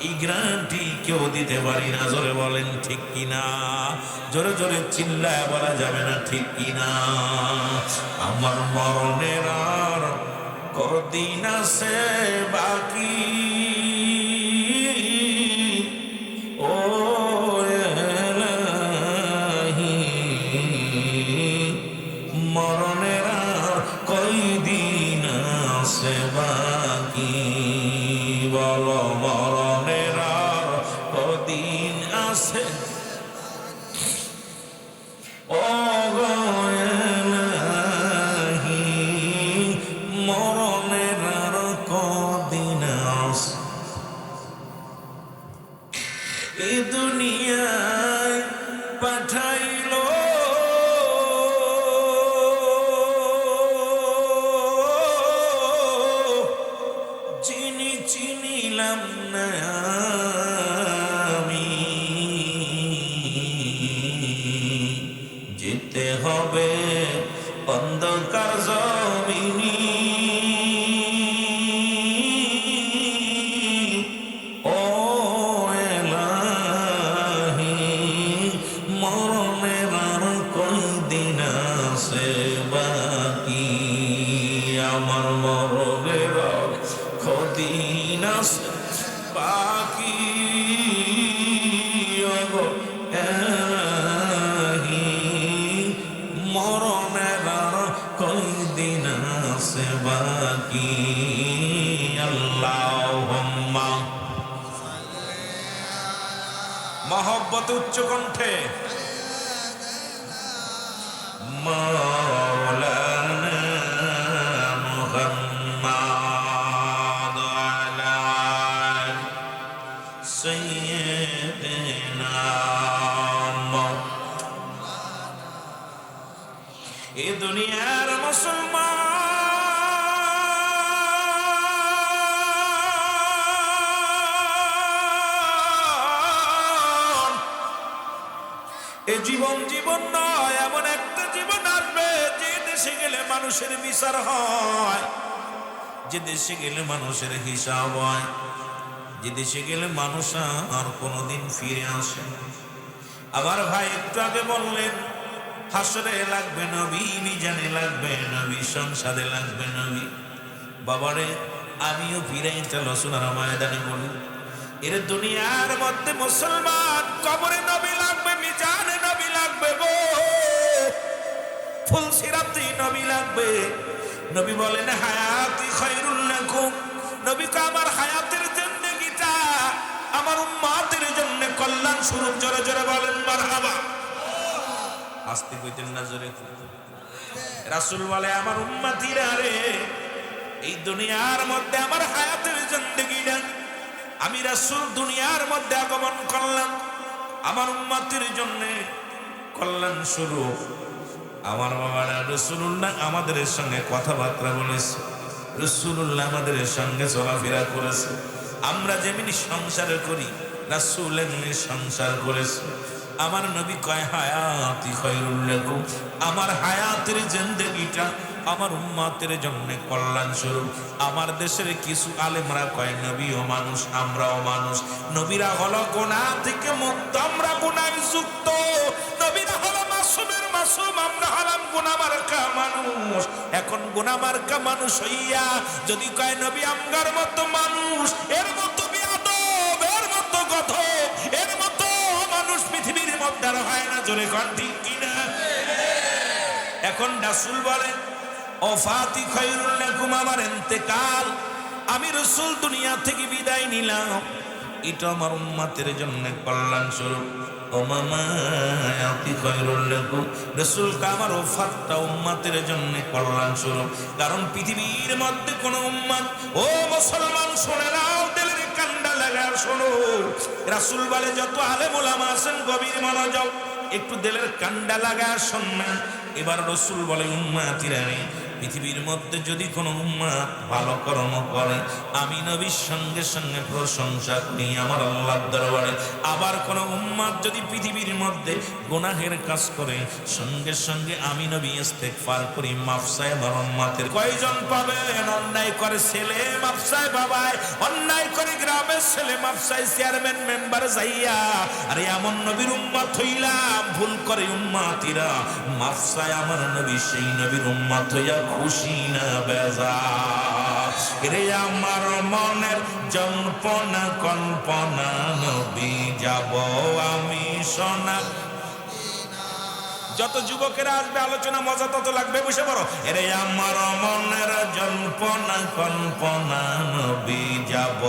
S1: এই গ্যারান্টি কেউ দিতে পারি না। জোরে বলেন ঠিক কিনা? জোরে জোরে চিল্লায় বলা যাবে না ঠিক কিনা? আমার মরণের আর কদিন আছে বাকি, ও এলাহি, মরণের আর কয়দিন আছে বাকি? বলো মরণের আর কদিন আছে? ও গো এলাহি, মরণের আর কদিন আছে? এই দুনিয়ায় পাঠাইল যিনি, চিনিলাম না আমি। যেতে হবে অন্ধকার জমিনি, ও এলাহি, মরণের আর কয়দিন আছে বাকি? আমার মরণের আর কদিন আছে বাকি? ওগো এলাহি, মরণের আর কয়দিন আছে বাকি? আল্লাহুম্মা মহব্বত উচ্চ কণ্ঠে মাওলানা মুহাম্মদ আলা সাইয়্যিদিনা। এ দুনিয়ার মুসলমান এ জীবন জীবন নয়, এমন একটা জীবন আসবে যে দেশে গেলে মানুষের বিচার হয়, যে দেশে গেলে মানুষের হিসাব হয়, যে দেশে গেলে মানুষ আর কোনোদিন ফিরে আসে। আবার ভাই একটু আগে বললেন হাসরে লাগবে নবী, মিজানে লাগবে নবী, সংসারে লাগবে নবী। বাবারে আমিও ফিরাইতে রসুলার ময়দানে বলি, এর দুনিয়ার মধ্যে মুসলমান কবরে নবী লাগবে, মিজানে নবী লাগবে গো, ফুলসিরাতে নবী লাগবে। নবী বলেন হায়াতি খায়রুল লাকুম, নবী কা আমার হায়াতের জিন্দেগিটা আমার উম্মতের জন্য কল্যাণ স্বরূপ। জোরে জোরে বলেন মারহাবা। আস্তে কইতেন না, জোরে। রাসূল বলে আমার উম্মতিরা রে, এই দুনিয়ার মধ্যে আমার হায়াতের জিন্দেগিটা আমি রাসূল দুনিয়ার মধ্যে আগমন করলাম আমার উম্মতের জন্য কল্যাণ স্বরূপ। আমার বাবারা রাসূলুল্লাহ আমাদের সঙ্গে কথাবার্তা বলেছে, রাসূলুল্লাহ আমাদের সঙ্গে চলাফেরা করেছে। আমরা যেমনি সংসার করি রাসূল এমনি সংসার করেছে। আমার নবী কয় হায়াতি খায়রুল লাকুম, আমার হায়াতের জিন্দেগিটা আমার উম্মতের জন্য কল্যাণ স্বরূপ। আমার দেশের কিছু আলেমরা কয় নবীও মানুষ, আমরাও মানুষ। নবীরা হলো গুনাহ থেকে মুক্ত, আমরা গুনাহে যুক্ত। নবীরা হলো মাসুমের মাসুম, আমরা হলাম গুনাহ মার্কা মানুষ। এখন গুনাহ মার্কা মানুষ হইয়া যদি কয় নবী আমগার মতো মানুষ, এর মতো বিয়াদব, এর মতো গধব, এর মতো মানুষ পৃথিবীর মধ্যে আর হয় না। জোরে কোন ঠিক কিনা? এখন রাসূল বলেন ওফাতি খায়রুল লাকুম, আমার ইন্তেকাল, আমি রাসূল দুনিয়া থেকে বিদায় নিলাম, এটা আমার উম্মতের জন্য কল্যাণ স্বরূপ। ও মামা আতি খায়রুল লাকুম, রাসূল কা আমার ওফাতটা উম্মতের জন্য কল্যাণ স্বরূপ। কারণ পৃথিবীর মধ্যে কোন উম্মত, ও মুসলমান শুনে নাও, দিলের কান্ডা লাগা শোনো। রাসূল বলে যত আলেম ওলামা আছেন গভীর মনোযোগ, একটু দিলের কান্ডা লাগা শুনবেন। এবার রাসূল বলে উম্মতিরা পৃথিবীর মধ্যে যদি কোনো উম্মত ভালো কর্ম করে আমি নবীর সঙ্গে সঙ্গে প্রশংসা করি আমার আল্লাহর দরবারে। আবার কোনো উম্মত যদি পৃথিবীর মধ্যে গুনাহের কাজ করে সঙ্গে সঙ্গে আমি নবী ইস্তেগফার করি, মাফ চাই আমার উম্মতের। কয়জন পাবেন? অন্যায় করে ছেলে মাফ চাই বাবায়, অন্যায় করে গ্রামের ছেলে মাফ চাই চেয়ারম্যান মেম্বার যাইয়া। আরে এমন নবীর উম্মত হইলাম, ভুল করে উম্মতিরা মাফ চাই আমার নবী, সেই নবীর উম্মত হইয়া খুশি না বেজার। রে আমার মনের জল্পনা কল্পনা নবী যাব আমি সোনা। যত যুবকেরা আসবে আলোচনা মজা তত লাগবে, বসে পড়ো। রে আমার মনের জল্পনা কল্পনা নবী যাব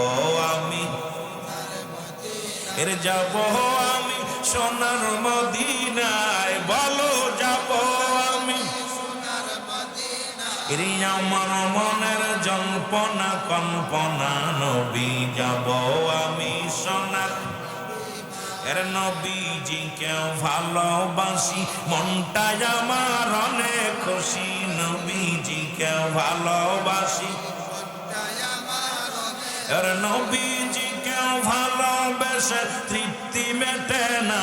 S1: আমি, এরে যাব আমি সোনার মদিনায়, বলো যাব আমি। এরে আমার মনের জল্পনা কল্পনা নবী যাব আমি সোনার। এর নবীজিকে ভালোবাসি মনটাই আমার অনেক খুশি, নবীজিকে ভালোবাসি। এর নবীজিকে ভালোবেসে তৃপ্তি মেটে না,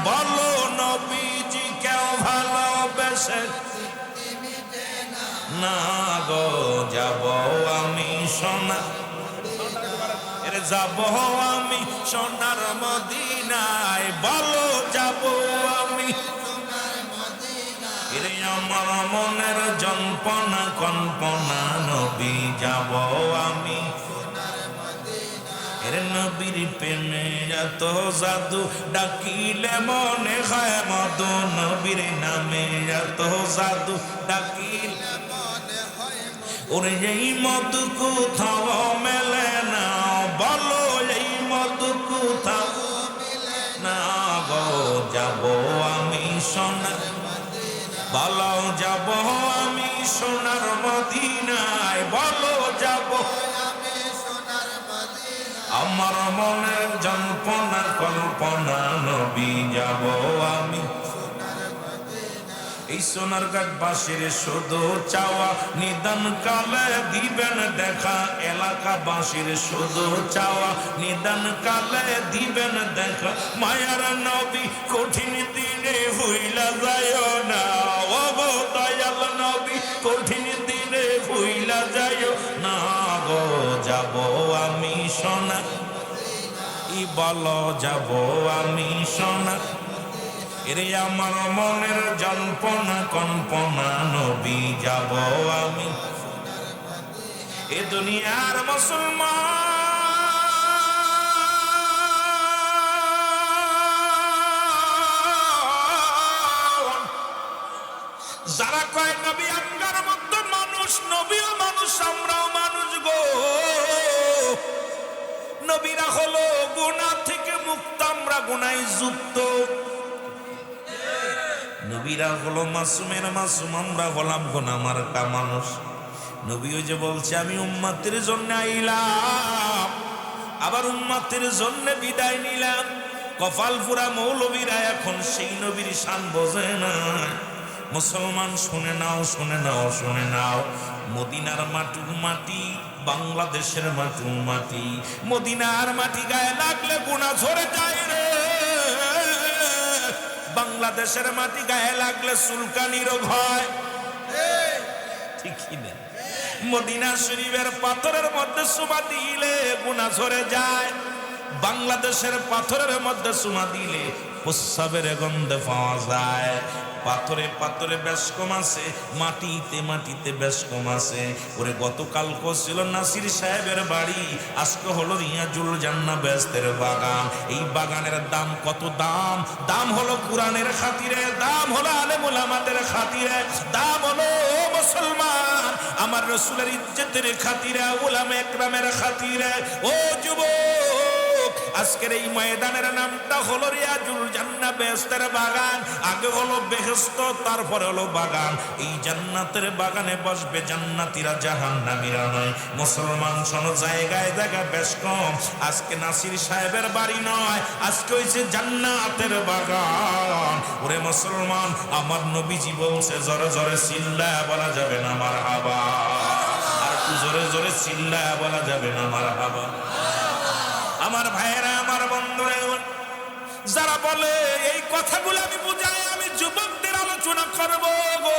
S1: বলো নবীজিকে ভালোবেসে না গো যাব আমি সোনা, এর যাব আমি সোনার মদিনায়, বলো যাব আমি। এর আমার মনের জল্পনা কল্পনা নবী যাব আমি। এর নবীর প্রেমে এত জাদু ডাকিলে মনে হয় মধু, নবীর নামে এত জাদু ডাকিলে মনে হয়। ওরে এই মধু কোথাও মেলে না, বলো এই মধু কোথাও না গো যাব আমি সোনা, বলো যাব আমি সোনার মদিনায়, বলো যাব আমার মনের জল্পনা কল্পনা নবী যাব আমি। এই সোনার ঘাটবাসীর শুধু চাওয়া নিদান কালে দিবেন দেখা, এলাকাবাসীর শুধু চাওয়া নিদান কালে দিবেন দেখা। মায়ার নবী কঠিন দিনে ভুইলা যায় না, ও গো দয়াল নবী কঠিন দিনে ভুইলা যায় না গো যাব আমি সোনা, ই বলো যাব আমি সোনা। এরে আমার মনের জল্পনা কল্পনা নবী যাব আমি। এ দুনিয়ার মুসলমান যারা কয় নবী আমরার মতো মানুষ, নবীও মানুষ আমরাও মানুষ গো। নবীরা হলো গুনাহ থেকে মুক্ত, আমরা গুনায় যুক্ত। নবীরা হলো মাসুমের মাসুম, আমরা হলাম গুনাহ মার্কা মানুষ। নবী ওই যে বলছে আমি উম্মতের জন্য আইলাম, আবার উম্মতের জন্য বিদায় নিলাম। কপাল পুরা মৌলবীরা এখন সেই নবীর শান বোঝে না। মুসলমান শুনে নাও, শুনে নাও, শুনে নাও। মদিনার মাটির মাটি, বাংলাদেশের মাটির মাটি, মদিনার মাটি গায়ে লাগলে গুনাহ ঝরে যায় রে। বাংলাদেশের মাটি গায়ে লাগলে চুলকানির ভয়, ঠিক না? মদিনা শরীফের পাথরের মধ্যে চুমা দিলে গুনাহ ঝরে যায়, বাংলাদেশের পাথরের মধ্যে চুমা দিলে প্রস্রাবের গন্ধ পাওয়া যায়। পাথরে পাথরে বেশ কম আছে, মাটিতে মাটিতে বেশ কম আছে। ওরে গতকাল ছিল নাসির সাহেবের বাড়ি, আজকে হলো রিয়াজুল জান্নাহ বেহেশতের বাগান। এই বাগানের দাম কত? দাম দাম হলো কোরআনের খাতিরে, দাম হলো আলেম উলামাদের খাতিরে, দাম হলো মুসলমান আমার রাসূলের ইজ্জতের খাতিরে, উলামা একরামের খাতিরে। ও যুবক আজকের এই ময়দানের নামটা হলো রিয়াজুল জান্নাহ, বেহেশতের বাগান। আগে হলো বেহেশত, তারপরে হলো বাগান। এই জান্নাতের বাগানে বসবে জান্নাতীরা, জাহান্নামীরা নয়। মুসলমান শোনো, জায়গায় জায়গা বেশ কম। আজকে নাসির সাহেবের বাড়ি নয়, আজকে হয়েছে জান্নাতের বাগান। ওরে মুসলমান, আমার নবীজি বলছে জোরে জোরে চিল্লায়া বলা যাবে না মারহাবা, আর একটু জোরে জোরে চিল্লায়া বলা যাবে না মারহাবা। আমার ভাইয়েরা, আমার বন্ধুরা, যারা বলে এই কথাগুলো আমি বুঝাই, আমি যুবকদের আলোচনা করব গো।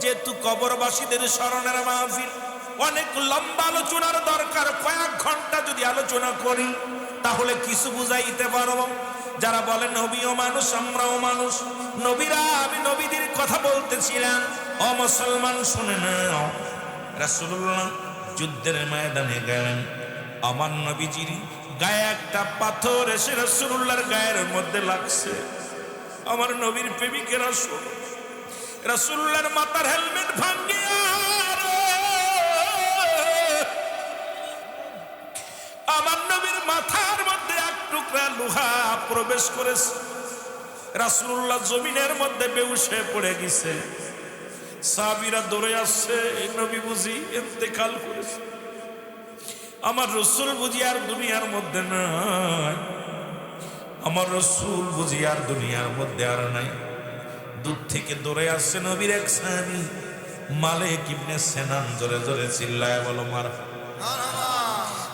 S1: যেহেতু কবরবাসীদের স্মরণের মাহফিল, অনেক লম্বা আলোচনার দরকার। কয়েক ঘন্টা যদি আলোচনা করি তাহলে কিছু বুঝাইতে পারবো। যারা বলে নবীও মানুষ, আমরাও মানুষ, নবীরা, আমি নবীদের কথা বলতেছিলাম। ও মুসলমান শুনে নাও, রাসূলুল্লাহ যুদ্ধের ময়দানে গেলেন। আমার নবীজির গায়ে একটা পাথর এসে রাসূলুল্লাহর গায়ের মধ্যে লাগছে। আমার নবীর প্রেমিকেরা শোনো, রাসূলুল্লাহর মাথার হেলমেট ভাঙ্গিয়া আমার নবীর মাথার মধ্যে এক টুকরা লোহা প্রবেশ করেছে। রাসূলুল্লাহ জমিনের মধ্যে বেহুশ হয়ে পড়ে গেছে। সাহাবীরা দৌড়ে আসছে, এই নবী বুঝি ইন্তেকাল করেছে। আমার রাসূল বুঝি আর দুনিয়ার মধ্যে নাই, আমার রাসূল বুঝি আর দুনিয়ার মধ্যে আর নাই। দূর থেকে দৌড়ে আসছে নবীর এক সাহাবী মালিক ইবনে সিনান। জোরে জোরে চিল্লায় বলো মারহাবা।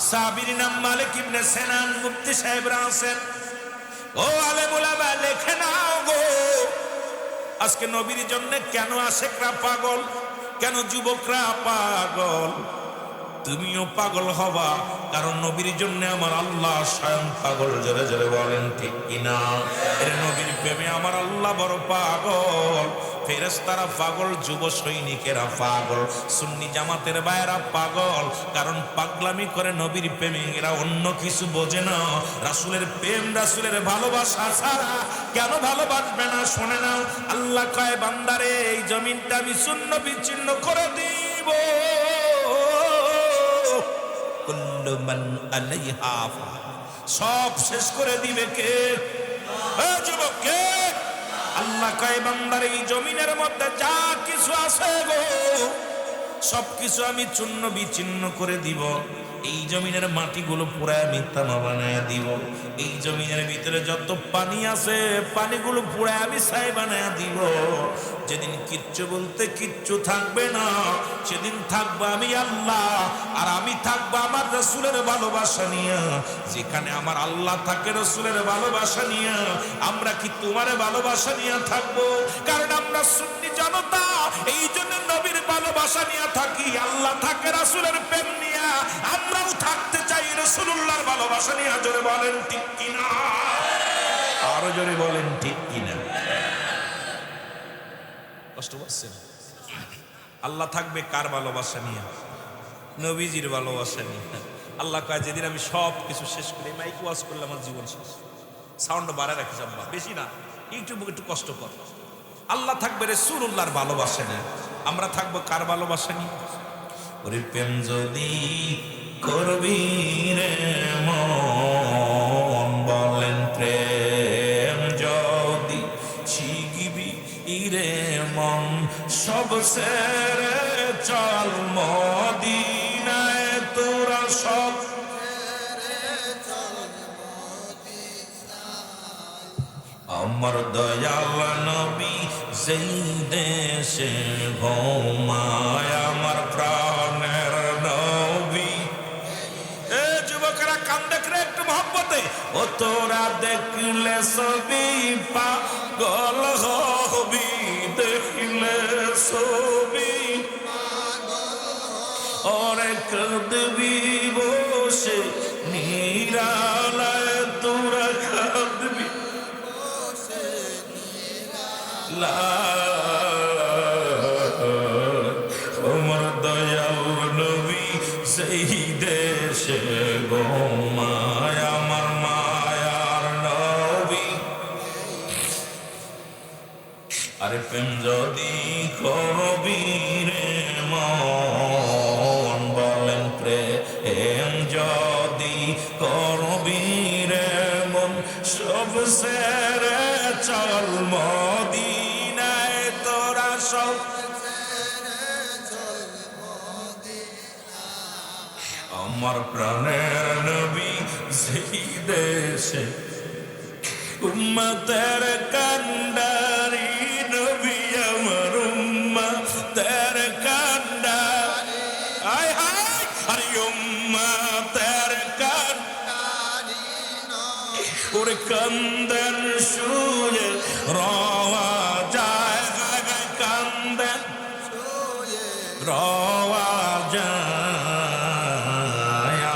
S1: সাহাবীর নাম মালিক ইবনে সিনান। মুফতি সাহেবরা আছেন, ও আলেম উলামা, লেখে নাও গো। আজকে নবীর জন্য কেন আশেকরা পাগল, কেন যুবকরা পাগল? তুমিও পাগল হবা, কারণ নবীর জন্য আমার আল্লাহ স্বয়ং পাগল। জোরে জোরে বলেন ঠিক কিনা? এর নবীর প্রেমে আমার আল্লাহ বড় পাগল। ফেরেশতারা পাগল, যুব সৈনিকেরা পাগল, সুন্নি জামাতের ভাইয়েরা পাগল। কারণ পাগলামি করে নবীর প্রেমে, এরা অন্য কিছু বোঝে না। রাসূলের প্রেম, রাসূলের ভালোবাসা ছাড়া কেন ভালোবাসবে না? শোনে নাও, আল্লাহ কয় বান্দারে, এই জমিনটা আমি শূন্য বিচ্ছিন্ন করে দিব। কুল্লু মান আলাইহা ফান, সব শেষ করে দিবে কে? যুবক কে? আল্লাহ কয় বান্দার, এই জমিনের মধ্যে যা কিছু আছে গো, সব কিছু আমি চূর্ণ বিচ্ছিন্ন করে দিব। এই জমিনের মাটিগুলো পুরায় আমি তামা বানায় দিব। এই জমিনের ভিতরে যত পানি আছে, পানিগুলো পুরায় আমি ছাই বানায় দিব। যেদিন কিচ্ছু বলতে কিচ্ছু থাকবে না, সেদিন থাকবো আমি আল্লাহ, আর আমি থাকবো আমার রাসূলের ভালোবাসা নিয়ে। যেখানে আমার আল্লাহ থাকে রাসূলের ভালোবাসা নিয়ে, আমরা কি তোমার ভালোবাসা নিয়ে থাকবো? কারণ আমরা সুন্নি জনতা, এই জন্য নবীর ভালোবাসা নিয়ে থাকি। আল্লাহ থাকে রাসূলের প্রেম নিয়ে, আমরাও থাকতে চাই রাসূলুল্লাহর ভালোবাসা নিয়ে। জোরে বলেন ঠিক কিনা? আরো জোরে বলেন ঠিক কিনা? কষ্ট পাচ্ছেন? আল্লাহ থাকবে কার ভালোবাসা নিয়ে? নবীজির ভালোবাসা নিয়ে। আল্লাহ কয়, যেদিন আমি সব কিছু শেষ করি, মাইক ওয়াজ করলে আমার জীবন শেষ। সাউন্ড বাড়ায় রাখিস আব্বা, বেশি না, একটু কষ্ট কর। আল্লাহ থাকবে রাসূলুল্লাহর ভালোবাসা নিয়ে, আমরা থাকবো কার ভালোবাসা নিয়ে? ওরে প্রেম যদি করবি রে মন, বলেন প্রেম যদি শিখবি রে মন, সব ছেড়ে চল মদিনায় তোরা, সব আমার দয়াল নবী যেই দেশে ঘুমায়, আমার প্রাণের নবী। এ যুবকেরা কান দেখলে একটু মহব্বতে, ও তোরা দেখলে ছবি পাগল হবি, দেখলে ছবি ওরে কাঁদবি বসে নিরালায়, তোরা কাঁদবি আমার দয়াল নবী সেই দেশে ঘুমায়, আমার মায়ার নবী। আরে প্রেম যদি কবি রে মন, বলেন প্রেম যদি আমার প্রাণের নবী যেই দেশে উম্মতের কান্ডারি নবী আমার উম্মতের কান্ডারি আয় হায় আরে উম্মতের কান্ডারি ওরে কান্দন শুয়ে রওয়া যায় কান্দন শুয়ে রওয়া যায়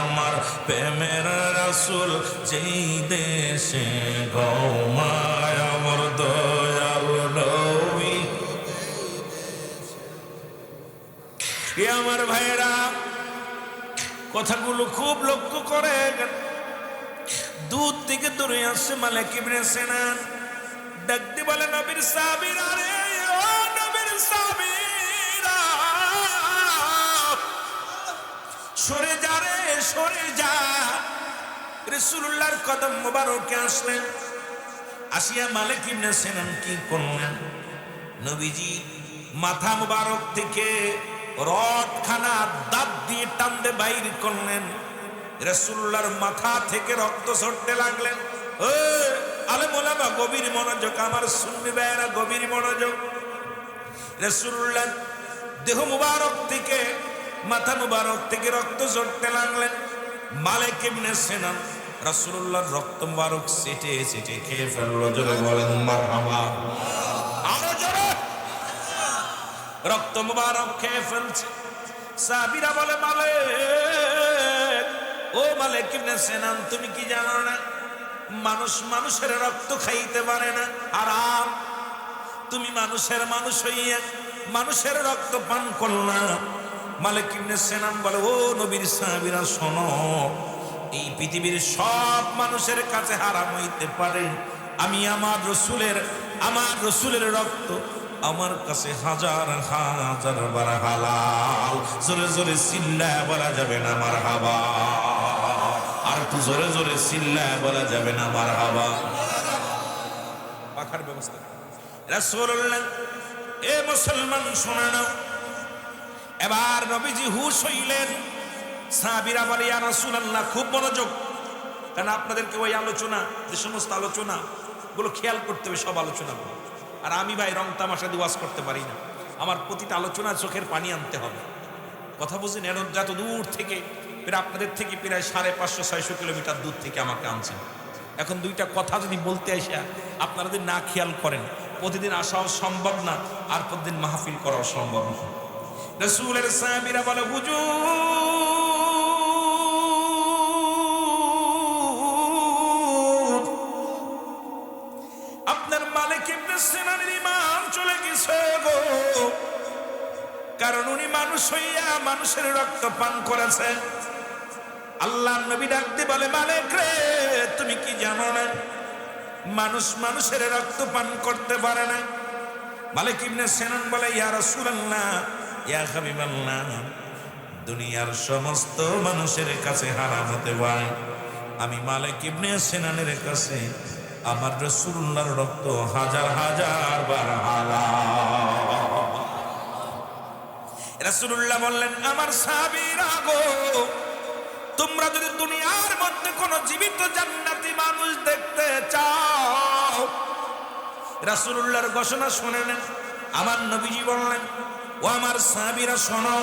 S1: আমার প্রেমের রাসূল যেই দেশে ঘুমায় আমার দয়াল নবী এ আমার ভাইরা কথাগুলো খুব লক্ষ্য করে দূর থেকে দূরে আসছে মালিক ইবনে সিনান ডাক দিয়ে বলে নবীর সাহাবীরা রে ও নবীর সাহাবীরা সরে যা রে সরে যা রাসূলুল্লাহর কদম মোবারকে আসলেন আসিয়া মালিক ইবনে সিনান কি করলেন নবীজি মাথা মোবারক থেকে রডখানা দাঁত দিয়ে টানতে বাইর করলেন রাসূলুল্লাহর মাথা থেকে রক্ত ঝরতে লাগলেন আলেম ওলামা গভীর মনোযোগ আমার সুন্নি ভাইয়েরা গভীর মনোযোগ রাসূলুল্লাহ দেহ মুবারক থেকে মাথা মুবারক থেকে রক্ত ঝরতে লাগলেন মালিক ইবনে সিনান রাসূলুল্লাহর রক্ত মুবারক চেটে চেটে খেয়ে ফেললো জোরে বলেন মারহাবা আরো জোরে রক্ত মুবারক খেয়ে ফেলছে সাহাবীরা বলে মালিক ও মালিক ইবনে সিনান তুমি কি জানো না মানুষ মানুষের রক্ত খাইতে পারে না হারাম তুমি মানুষের মানুষ হইয়া মানুষের রক্ত পান করলা মালিক ইবনে সিনান বলে ও নবীর সাহাবীরা শোনো এই পৃথিবীর সব মানুষের কাছে হারাম হইতে পারে আমি আমার রসূলের রক্ত আমার কাছে হাজার হাজার বার হালাল জোরে জোরে চিল্লায় বলা যাবে না মারহাবা আর একটু জোরে জোরে চিল্লায় বলা যাবে না মারহাবা পাখার ব্যবস্থা রাসূলুল্লাহ এ মুসলমান শুনে নাও এবার নবীজি হুঁশ হইলেন সাহাবীরা বলে ইয়া রাসূলুল্লাহ খুব মনোযোগ কারণ আপনাদেরকে ওই আলোচনা যে সমস্ত আলোচনা গুলো খেয়াল করতে হবে সব আলোচনা আর আমি ভাই রং তামাশা দিয়ে ওয়াজ করতে পারি না আমার প্রতিটা আলোচনা চোখের পানি আনতে হবে কথা বুঝেন এত দূর থেকে প্রায় আপনাদের থেকে প্রায় 550-600 কিলোমিটার দূর থেকে আমাকে আনছেন এখন দুইটা কথা যদি বলতে আসা আপনারা যদি না খেয়াল করেন প্রতিদিন আসাও সম্ভব না আর প্রতিদিন মাহফিল করাও সম্ভব না রাসূলের সাহাবীরা বলে হুজুর আপনার মালিক ইবনে সিনানের ঈমান চলে গেছে গো কারণ উনি মানুষ হইয়া মানুষের রক্ত পান করেছেন আল্লাহর নবী ডাক দিয়ে বলে মালিক রে তুমি কি জানো না মানুষ মানুষের রক্ত পান করতে পারে না মালিক ইবনে সিনান বলে ইয়া রাসূলুল্লাহ ইয়া হাবিবাল্লাহ দুনিয়ার সমস্ত মানুষের কাছে হারাম হতে পারে আমি মালিক ইবনে সিনানের কাছে আমার রাসূলুল্লাহর রক্ত হাজার হাজার বার হালাল রাসূলুল্লাহ বললেন আমার সাহাবীরা গো তোমরা যদি দুনিয়ার মধ্যে কোন জীবিত জান্নাতি মানুষ দেখতে চাও রাসূলুল্লাহর ঘোষণা শুনে নেন আমার নবীজি বললেন ও আমার সাহাবীরা শোনো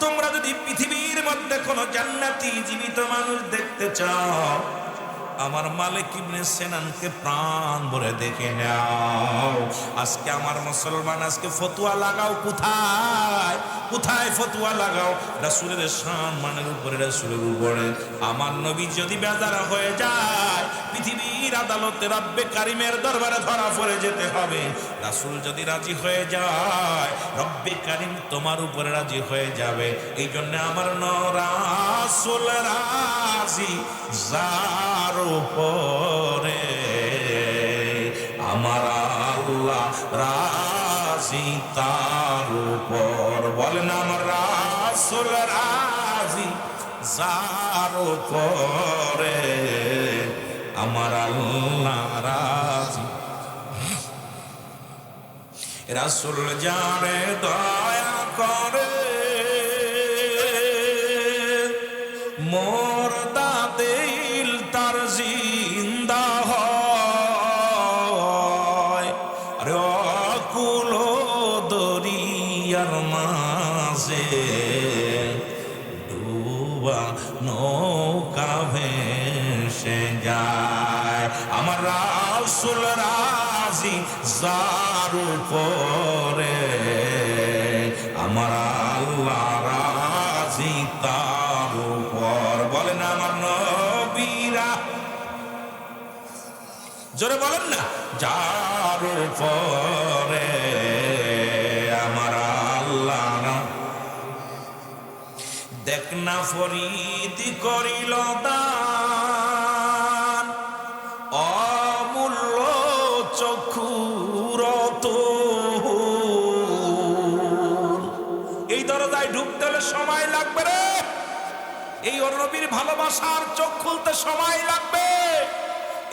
S1: তোমরা যদি পৃথিবীর মধ্যে কোন জান্নাতি জীবিত মানুষ দেখতে চাও আমার মালিক ইবনে সিনানকে প্রাণ ভরে দেখে নাও আজকে আমার মুসলমান আজকে ফতোয়া লাগাও কোথায় কোথায় ফতোয়া লাগাও রাসূলের সম্মানের উপরে রাসূলের উপরে আমার নবী যদি বেজার হয়ে যায় পৃথিবীর আদালতে রব্বে কারিমের দরবারে ধরা পড়ে যেতে হবে রাসূল যদি রাজি হয়ে যায় রব্বে কারিম তোমার উপরে রাজি হয়ে যাবে এই জন্য আমার রাসূল রাজি যার উপরে আমার আল্লাহ রাজি তার উপর বলেন আমার রাসূল রাজি যার উপরে আমার আল্লাহ রাজি রাসূল যারে দয়া করে মোরদা দিল তার জিন্দা হয়। আরে অকুল দরিয়ার মাঝে ডুবা নৌকা ভেসে যায়। আমার রাসূল রাজি যার উপরে, আমার আল্লাহ রাজি তার উপর। বলেন আমার নবীরা, জোরে বলেন না, যার উপরে আমার আল্লাহ। দেখ না ফরিদ করিল দান, অমূল্য চক্ষুর তোর। এই দরজায় ঢুকতে হলে সময় লাগবে রে, এই নবীর ভালোবাসার চোখ খুলতে সময় লাগবে।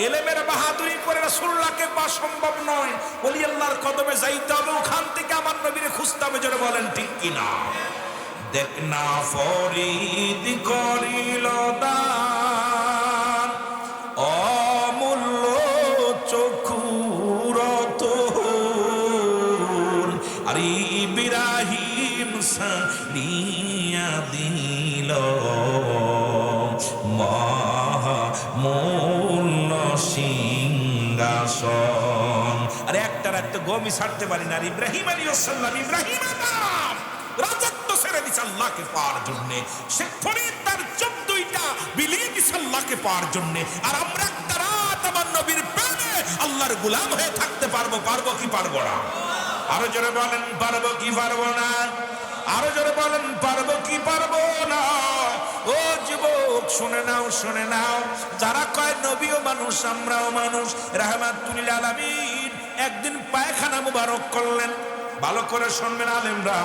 S1: এলেমের বাহাদুরি করে রাসূলুল্লাহকে পাওয়া সম্ভব নয়, ওলি আল্লাহর কদমে যাইতে হবে, ওখান থেকে আমার নবীরে খুঁজতে হবে। জোরে বলেন ঠিক কিনা? দেখ না ফরিদ করিল দান, অমূল্য চক্ষুর তোর। আর ইব্রাহিম সারিয়া দিল মহামূল্য সিংহাসন। আরে একটার একটা গমি ছাড়তে পারি না। আর ইব্রাহিম আলাইহিস সালাম, ইব্রাহিমের নাম রাজত্ব ছেড়ে দিছে আল্লাহকে পাওয়ার জন্য। সে ফরিদ তার 14টা বিলিয়ে দিছে আল্লাহকে পাওয়ার জন্য। আর আমরা একটা রাত আমার নবীর প্রেমে আল্লাহর গোলাম হয়ে থাকতে পারবো? পারবো কি পারবো না? আরো জোরে বলেন, পারবো কি পারবো না? আরো জোরে বলেন, পারবো কি পারবো না? ও যুবক শুনে নাও, শুনে নাও, যারা কয় নবীও মানুষ আমরাও মানুষ, রাহমাতুল লিল আলামিন একদিন পায়খানা মুবারক করলেন। ভালো করে শুনবেন আলেমরা,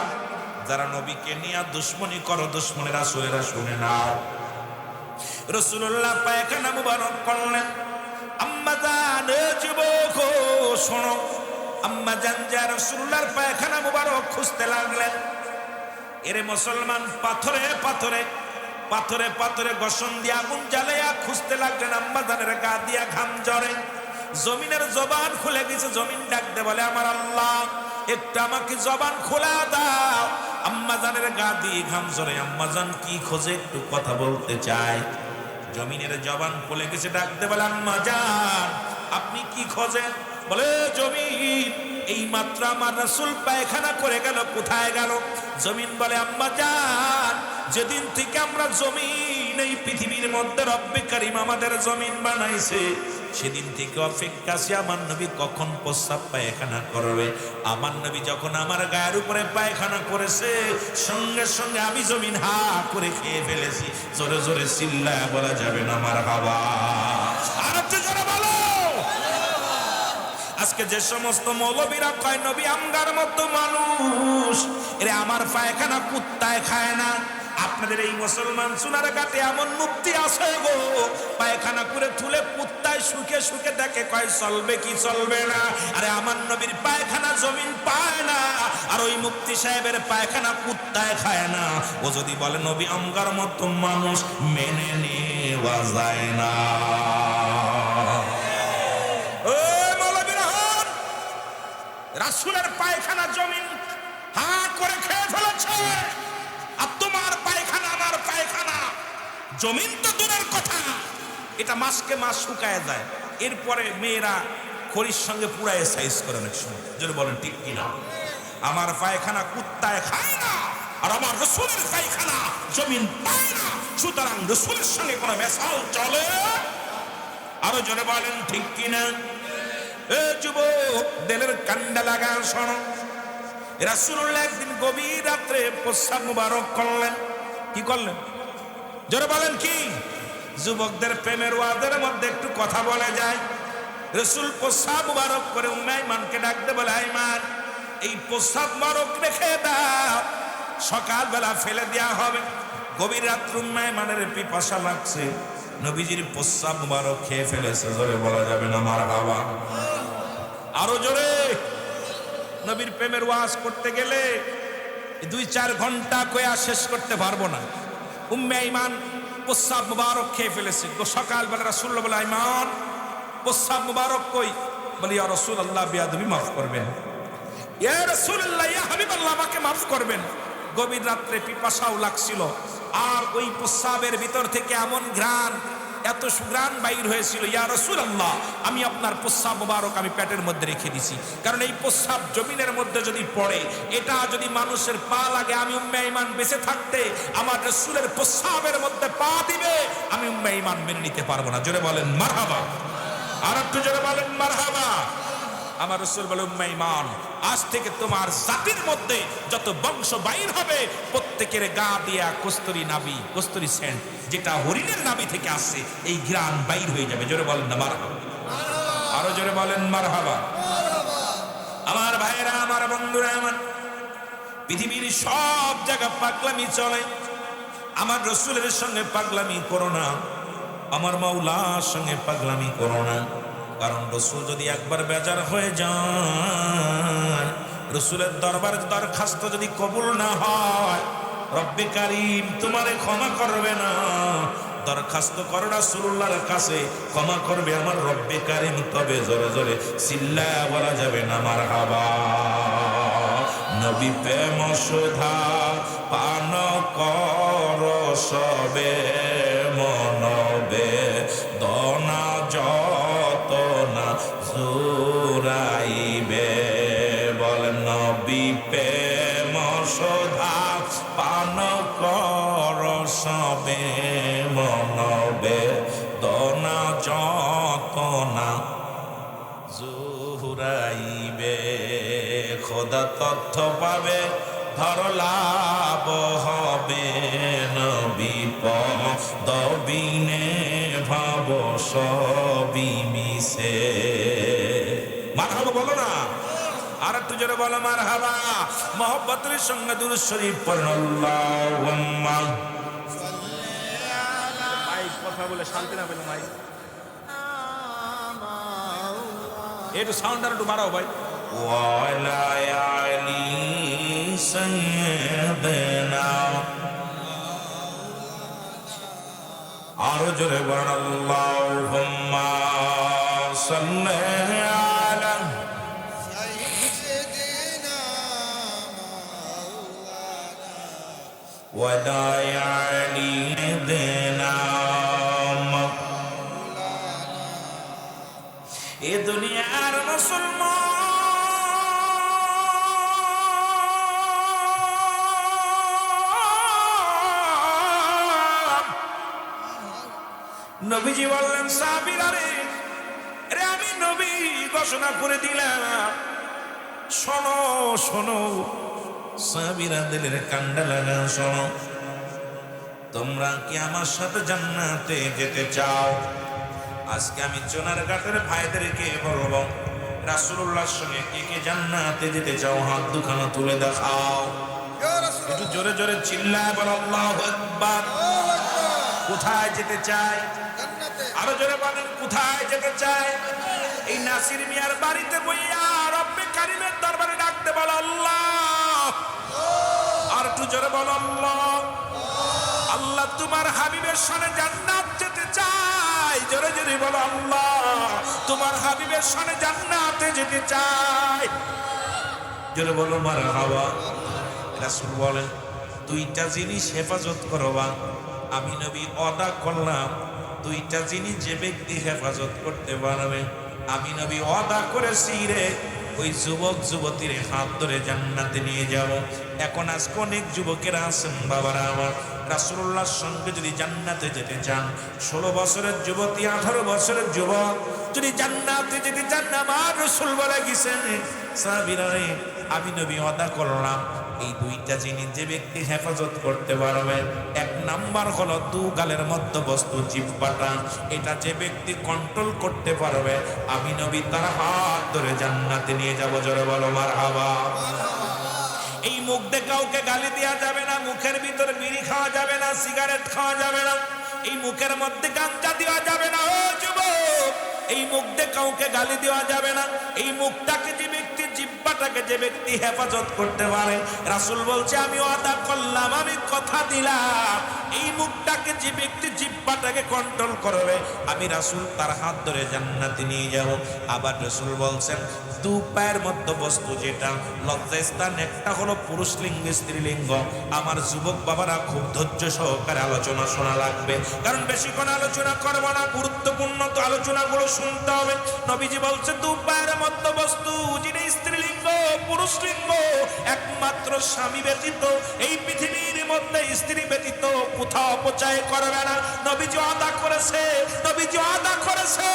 S1: যারা নবীকে নিয়ে দুশ্মনী করো, দুশ্মনের রাসূলেরা শুনে নাও। রাসূলুল্লাহ পায়খানা মুবারক করলেন। আম্মা জান, যুবক শোনো, আম্মা জান যা রাসূলুল্লাহর পায়খানা মুবারক খুঁজতে লাগলেন। এরে মুসলমান, পাথরে পাথরে পাথরে পাথরে গোসন দিয়ে আগুন জ্বালাইয়া খুঁজতে লাগলেন। আম্মা জানের গা দিয়া ঘাম ঝরে, জমিনের জবান খুলে গেছে। জমিন ডাকতে বলে, আমার আল্লাহ একটু আমাকে জবান খোলা দাও। আম্মা জানের গা দিয়ে ঘাম ঝরে, আম্মা জান কি খোঁজে একটু কথা বলতে চায়। জমিনের জবান খুলে গেছে, ডাকতে বলে, আম্মা জান আপনি কি খোঁজেন? বলে, জমিন এই মাত্র আমার রাসূল পায়খানা করে গেল, কোথায় গেল? জমিন বলে, আম্মা জান যেদিন থেকে আমরা জমিন এই পৃথিবীর মধ্যে রব্বে কারীম আমাদের জমিন বানাইছে, সেদিন থেকে অপেক্ষা আছে আমার নবী কখন প্রস্রাব পায়খানা করবে। আমার নবী যখন আমার গায়ের উপরে পায়খানা করেছে, সঙ্গে সঙ্গে আমি জমিন হা করে খেয়ে ফেলেছি। জোরে জোরে চিল্লায় বলা যাবে না মারহাবা? আর একটু জোরে বলো। আজকে যে সমস্ত মৌলবীরা কয় নবী আমগার মতো মানুষ, এরে আমার পায়খানা কুত্তায় খায় না। আপনাদের এই মুসলমান সোনার ঘাটে এমন মুক্তি আছে গো, পায়খানা করে তুলে কুত্তায় শুকে শুকে দেখে, কয় চলবে কি চলবে না। আরে আমার নবীর পায়খানা জমিন পায় না, আর ওই মুক্তি সাহেবের পায়খানা কুত্তায় খায় না। ও যদি বলে নবী আমগার মতো মানুষ, মেনে নেওয়া যায় না। রাসূলের পায়খানা জমিন হা করে খেয়ে ফেলেছে, আর তোমার পায়খানা আমার পায়খানা জমিন তো দূরের কথা, এটা মাসকে মাস শুকায় যায়। এরপরে মেয়েরা খড়ির সঙ্গে পুরায় সাইজ করে অনেক সময়। যদি বলেন ঠিক কিনা? আমার পায়খানা কুত্তায় খায় না, আর আমার রাসূলের পায়খানা জমিন পায় না। সুতরাং রাসূলের সঙ্গে কোনো মেশাল চলে? আরো জোরে বলেন ঠিক কিনা? এ যুবক, দিলের কান্ডা লাগা শোনো। রাসূলুল্লাহ একদিন গভীর রাত্রে প্রস্রাব মুবারক করলেন। কি করলেন? জোরে বলেন কি? যুবকদের প্রেমের ওয়াদের মধ্যে একটু কথা বলে যায়। রাসূল প্রস্রাব মুবারক করে উম্মে আইমানকে ডাকতে বলে, আইমান এই প্রস্রাব মুবারক রেখে দাও, সকালবেলা ফেলে দেওয়া হবে। গভীর রাত্রে উম্মে আইমানের পিপাসা লাগছে, নবীজির প্রস্রাব মুবারক খেয়ে ফেলেছে। জোরে বলা যাবে না মারহাবা? আরো জোরে। নবীর প্রেমের ওয়াজ করতে গেলে 2-4 ঘন্টা কয়া শেষ করতে পারবো না। উম্মে আইমান প্রস্রাব মুবারক খেয়ে ফেলেছে। সকালবেলা রাসূলুল্লাহ বলে আইমান প্রস্রাব মুবারক কই? বলি ইয়া রাসূলুল্লাহ বিয়াদবি মাফ করবেন, ইয়া রাসূলুল্লাহ ইয়া হাবিবাল্লাহ আমাকে মাফ করবেন। গভীর রাত্রে পিপাসাও লাগছিল, আর ওই প্রস্রাবের ভিতর থেকে এমন ঘ্রাণ, এত সুঘ্রাণ বাইর হয়েছিল। ইয়া রাসূলুল্লাহ আমি আপনার প্রস্রাব মুবারক আমি পেটের মধ্যে রেখে দিছি, কারণ এই প্রস্রাব জমিনের মধ্যে যদি পড়ে, এটা যদি মানুষের পা লাগে, আমি উম্মে ঈমান বেঁচে থাকতে আমার রাসূলের প্রস্রাবের মধ্যে পা দিবে, আমি উম্মে ঈমান মেনে নিতে পারবো না। জোরে বলেন মারহাবা, আর একটু জোরে বলেন মারহাবা। আমার রাসূল বলে উম্মে ঈমান আজ থেকে তোমার জাতির মধ্যে যত বংশ বাইর হবে প্রত্যেকের গা দিয়া কস্তুরী নাভি, কস্তুরী সেন্ট যেটা হরিণের নাভি থেকে আসছে, এই ঘ্রাণ বাইর হয়ে যাবে। জোরে বলেন না মারহাবা, আরো জোরে বলেন মারহাবা। আমার ভাইরা, আমার বন্ধুরা, আমার পৃথিবীর সব জায়গা পাগলামি চলে, আমার রাসূলের সঙ্গে পাগলামি করো না, আমার মাওলার সঙ্গে পাগলামি করো না। কারণ রাসূল যদি একবার বেজার হয়ে যায়, রাসূলের দরবারে দরখাস্ত যদি কবুল না হয়, রব্বে কারীম তোমারে ক্ষমা করবে না। দরখাস্ত করো রাসূলুল্লাহর কাছে, ক্ষমা করবে আমার রব্বে কারীম। তবে জোরে জোরে চিল্লায়া বলা যাবে না মারহাবা। নবী প্রেম সুধা পান কর সবে মনবে, দনা যত না জুরাইবে। বলেন নবী প্রেম সুধা পান কর সবে মনবে, দনা যত না জুরাইবে। খোদা তথ্য পাবে ধরলাভ হবে, নবী পদবিনে ভাব সবই মিশে। মারহাবা বলো না, আর একটু জোরে বলো মারহাবা। মহব্বতের সঙ্গে দুরূদ শরীফ পড়ুন। আল্লাহুম্মা মাইক কথা বলে শান্তি না পেলে মাইক একটু সাউন্ড আর একটু বাড়াও ভাই। ওয়ালা আলি সাইয়্যিদিনা, আরো জোরে বলেন আল্লাহুম্মা সাল্লি আলা সাইয়্যিদিনা মাওলানা ওয়ালা আলি দিনা মাওলানা। এ দুনিয়ার মুসলমান নবীজি বললেন সাহাবীরা রে, আমি নবী ঘোষণা করে দিলাম, শোনো শোনো। সাহাবীরা দিলের কান্ডা লাগা, শোনো, তোমরা কি আমার সাথে জান্নাতে যেতে চাও? আজকে আমি চোনার ঘাটের ভাইদেরকে বলবো, রাসূলুল্লাহর সঙ্গে কে কে জান্নাতে যেতে চাও? হাত দুখানা তুলে দেখাও। একটু জোরে জোরে চিল্লায় বলো আল্লাহু আকবার। কোথায় যেতে চাই? আরো জোরে বলেন কোথায় যেতে চাই? এই নাসির মিয়ার বাড়িতে বইয়া রব্বে কারীমের দরবারে ডাকতে বলো আল্লাহ। আর একটু জোরে বলো আল্লাহ। আল্লাহ তোমার হাবিবের সনে জান্নাত যেতে চাই, জোরে জোরে বলো আল্লাহ। তোমার হাবিবের সনে জান্নাতে যেতে চাই, জোরে বলো মারহাবা। রাসূল বলেন দুইটা জিনিস হেফাজত করবা। আমি নবী ওয়াদা করলাম, দুইটা জিনিস যে ব্যক্তি হেফাজত করতে পারবে, আমি নবী ওয়াদা করেছি রে, ওই যুবক যুবতীর হাত ধরে জান্নাতে নিয়ে যাব। এখন আজকে অনেক যুবকেরা আছেন বাবারা আমার, রাসূলুল্লাহর সঙ্গে যদি জান্নাতে যেতে চান, 16 বছরের যুবতী 18 বছরের যুবক যদি জান্নাতে যেতে চান, আমার রাসূল বলে গেছেন সাহাবীরা রে, আমি নবী ওয়াদা করলাম এই দুইটা জিনিস যে ব্যক্তি হেফাজত করতে পারবে, এক নাম্বার হলো দুগালের মধ্যবস্তু জিহ্বাটা, এটা যে ব্যক্তি কন্ট্রোল করতে পারবে, আমি নবী তার হাত ধরে জান্নাতে নিয়ে যাব। জোরে বলো মারহাবা। এই মুখ দিয়ে কাউকে গালি দেওয়া যাবে না, মুখের ভিতরে বিড়ি খাওয়া যাবে না, সিগারেট খাওয়া যাবে না, এই মুখের মধ্যে গাঞ্জা দেওয়া যাবে না। ও যুবক, এই মুখ দিয়ে কাউকে গালি দেওয়া যাবে না। এই মুখটাকে যে ব্যক্তি, জিহ্বাটাকে যে ব্যক্তি হেফাজত করতে পারে, রাসূল বলছে আমি ওয়াদা করলাম, আমি কথা দিলাম, এই মুখটাকে থেকে যে ব্যক্তি জিহ্বাটাকে কন্ট্রোল করবে আমি রাসূল তার হাত ধরে জান্নাতে নিয়ে যাব। আবার রাসূল বলছেন দু পায়ের মধ্যে বস্তু যেটা লজ্জাস্থান, একটা হলো পুরুষ লিঙ্গ স্ত্রীলিঙ্গ। আমার যুবক বাবারা খুব ধৈর্য সহকারে আলোচনা শোনা লাগবে, কারণ বেশিক্ষণ আলোচনা করবো না, গুরুত্বপূর্ণ তো আলোচনাগুলো শুনতে হবে। নবীজি বলছে দু পায়ের মধ্যে বস্তু যিনি স্ত্রীলিঙ্গ পুরুষ লিঙ্গ, একমাত্র স্বামী ব্যতীত এই পৃথিবীর মধ্যে স্ত্রী ব্যতীত কোথাও অপচয় করবে না। নবীজি ওয়াদা করেছে, নবীজি ওয়াদা করেছে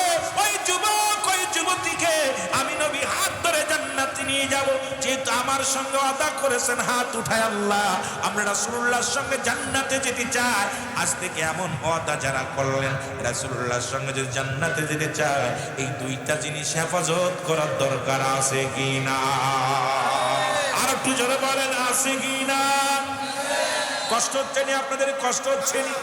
S1: ওই যুবক ওই যুবতীকে আমি নবী হাত ধরে জান্নাতে নিয়ে যাব। যেহেতু আমার সঙ্গে ওয়াদা করেছেন, হাত উঠায় আল্লাহ আমরা রাসূলুল্লাহর সঙ্গে জান্নাতে যেতে চাই। আজ থেকে এমন ওয়াদা যারা করলেন রাসূলুল্লাহর সঙ্গে যদি জান্নাতে যেতে চায়, এই দুইটা জিনিস হেফাজত করার দরকার আছে কিনা? আর একটু জোরে বলেন আছে কিনা? কষ্ট হচ্ছে নি আপনাদের? কষ্ট হচ্ছে নি?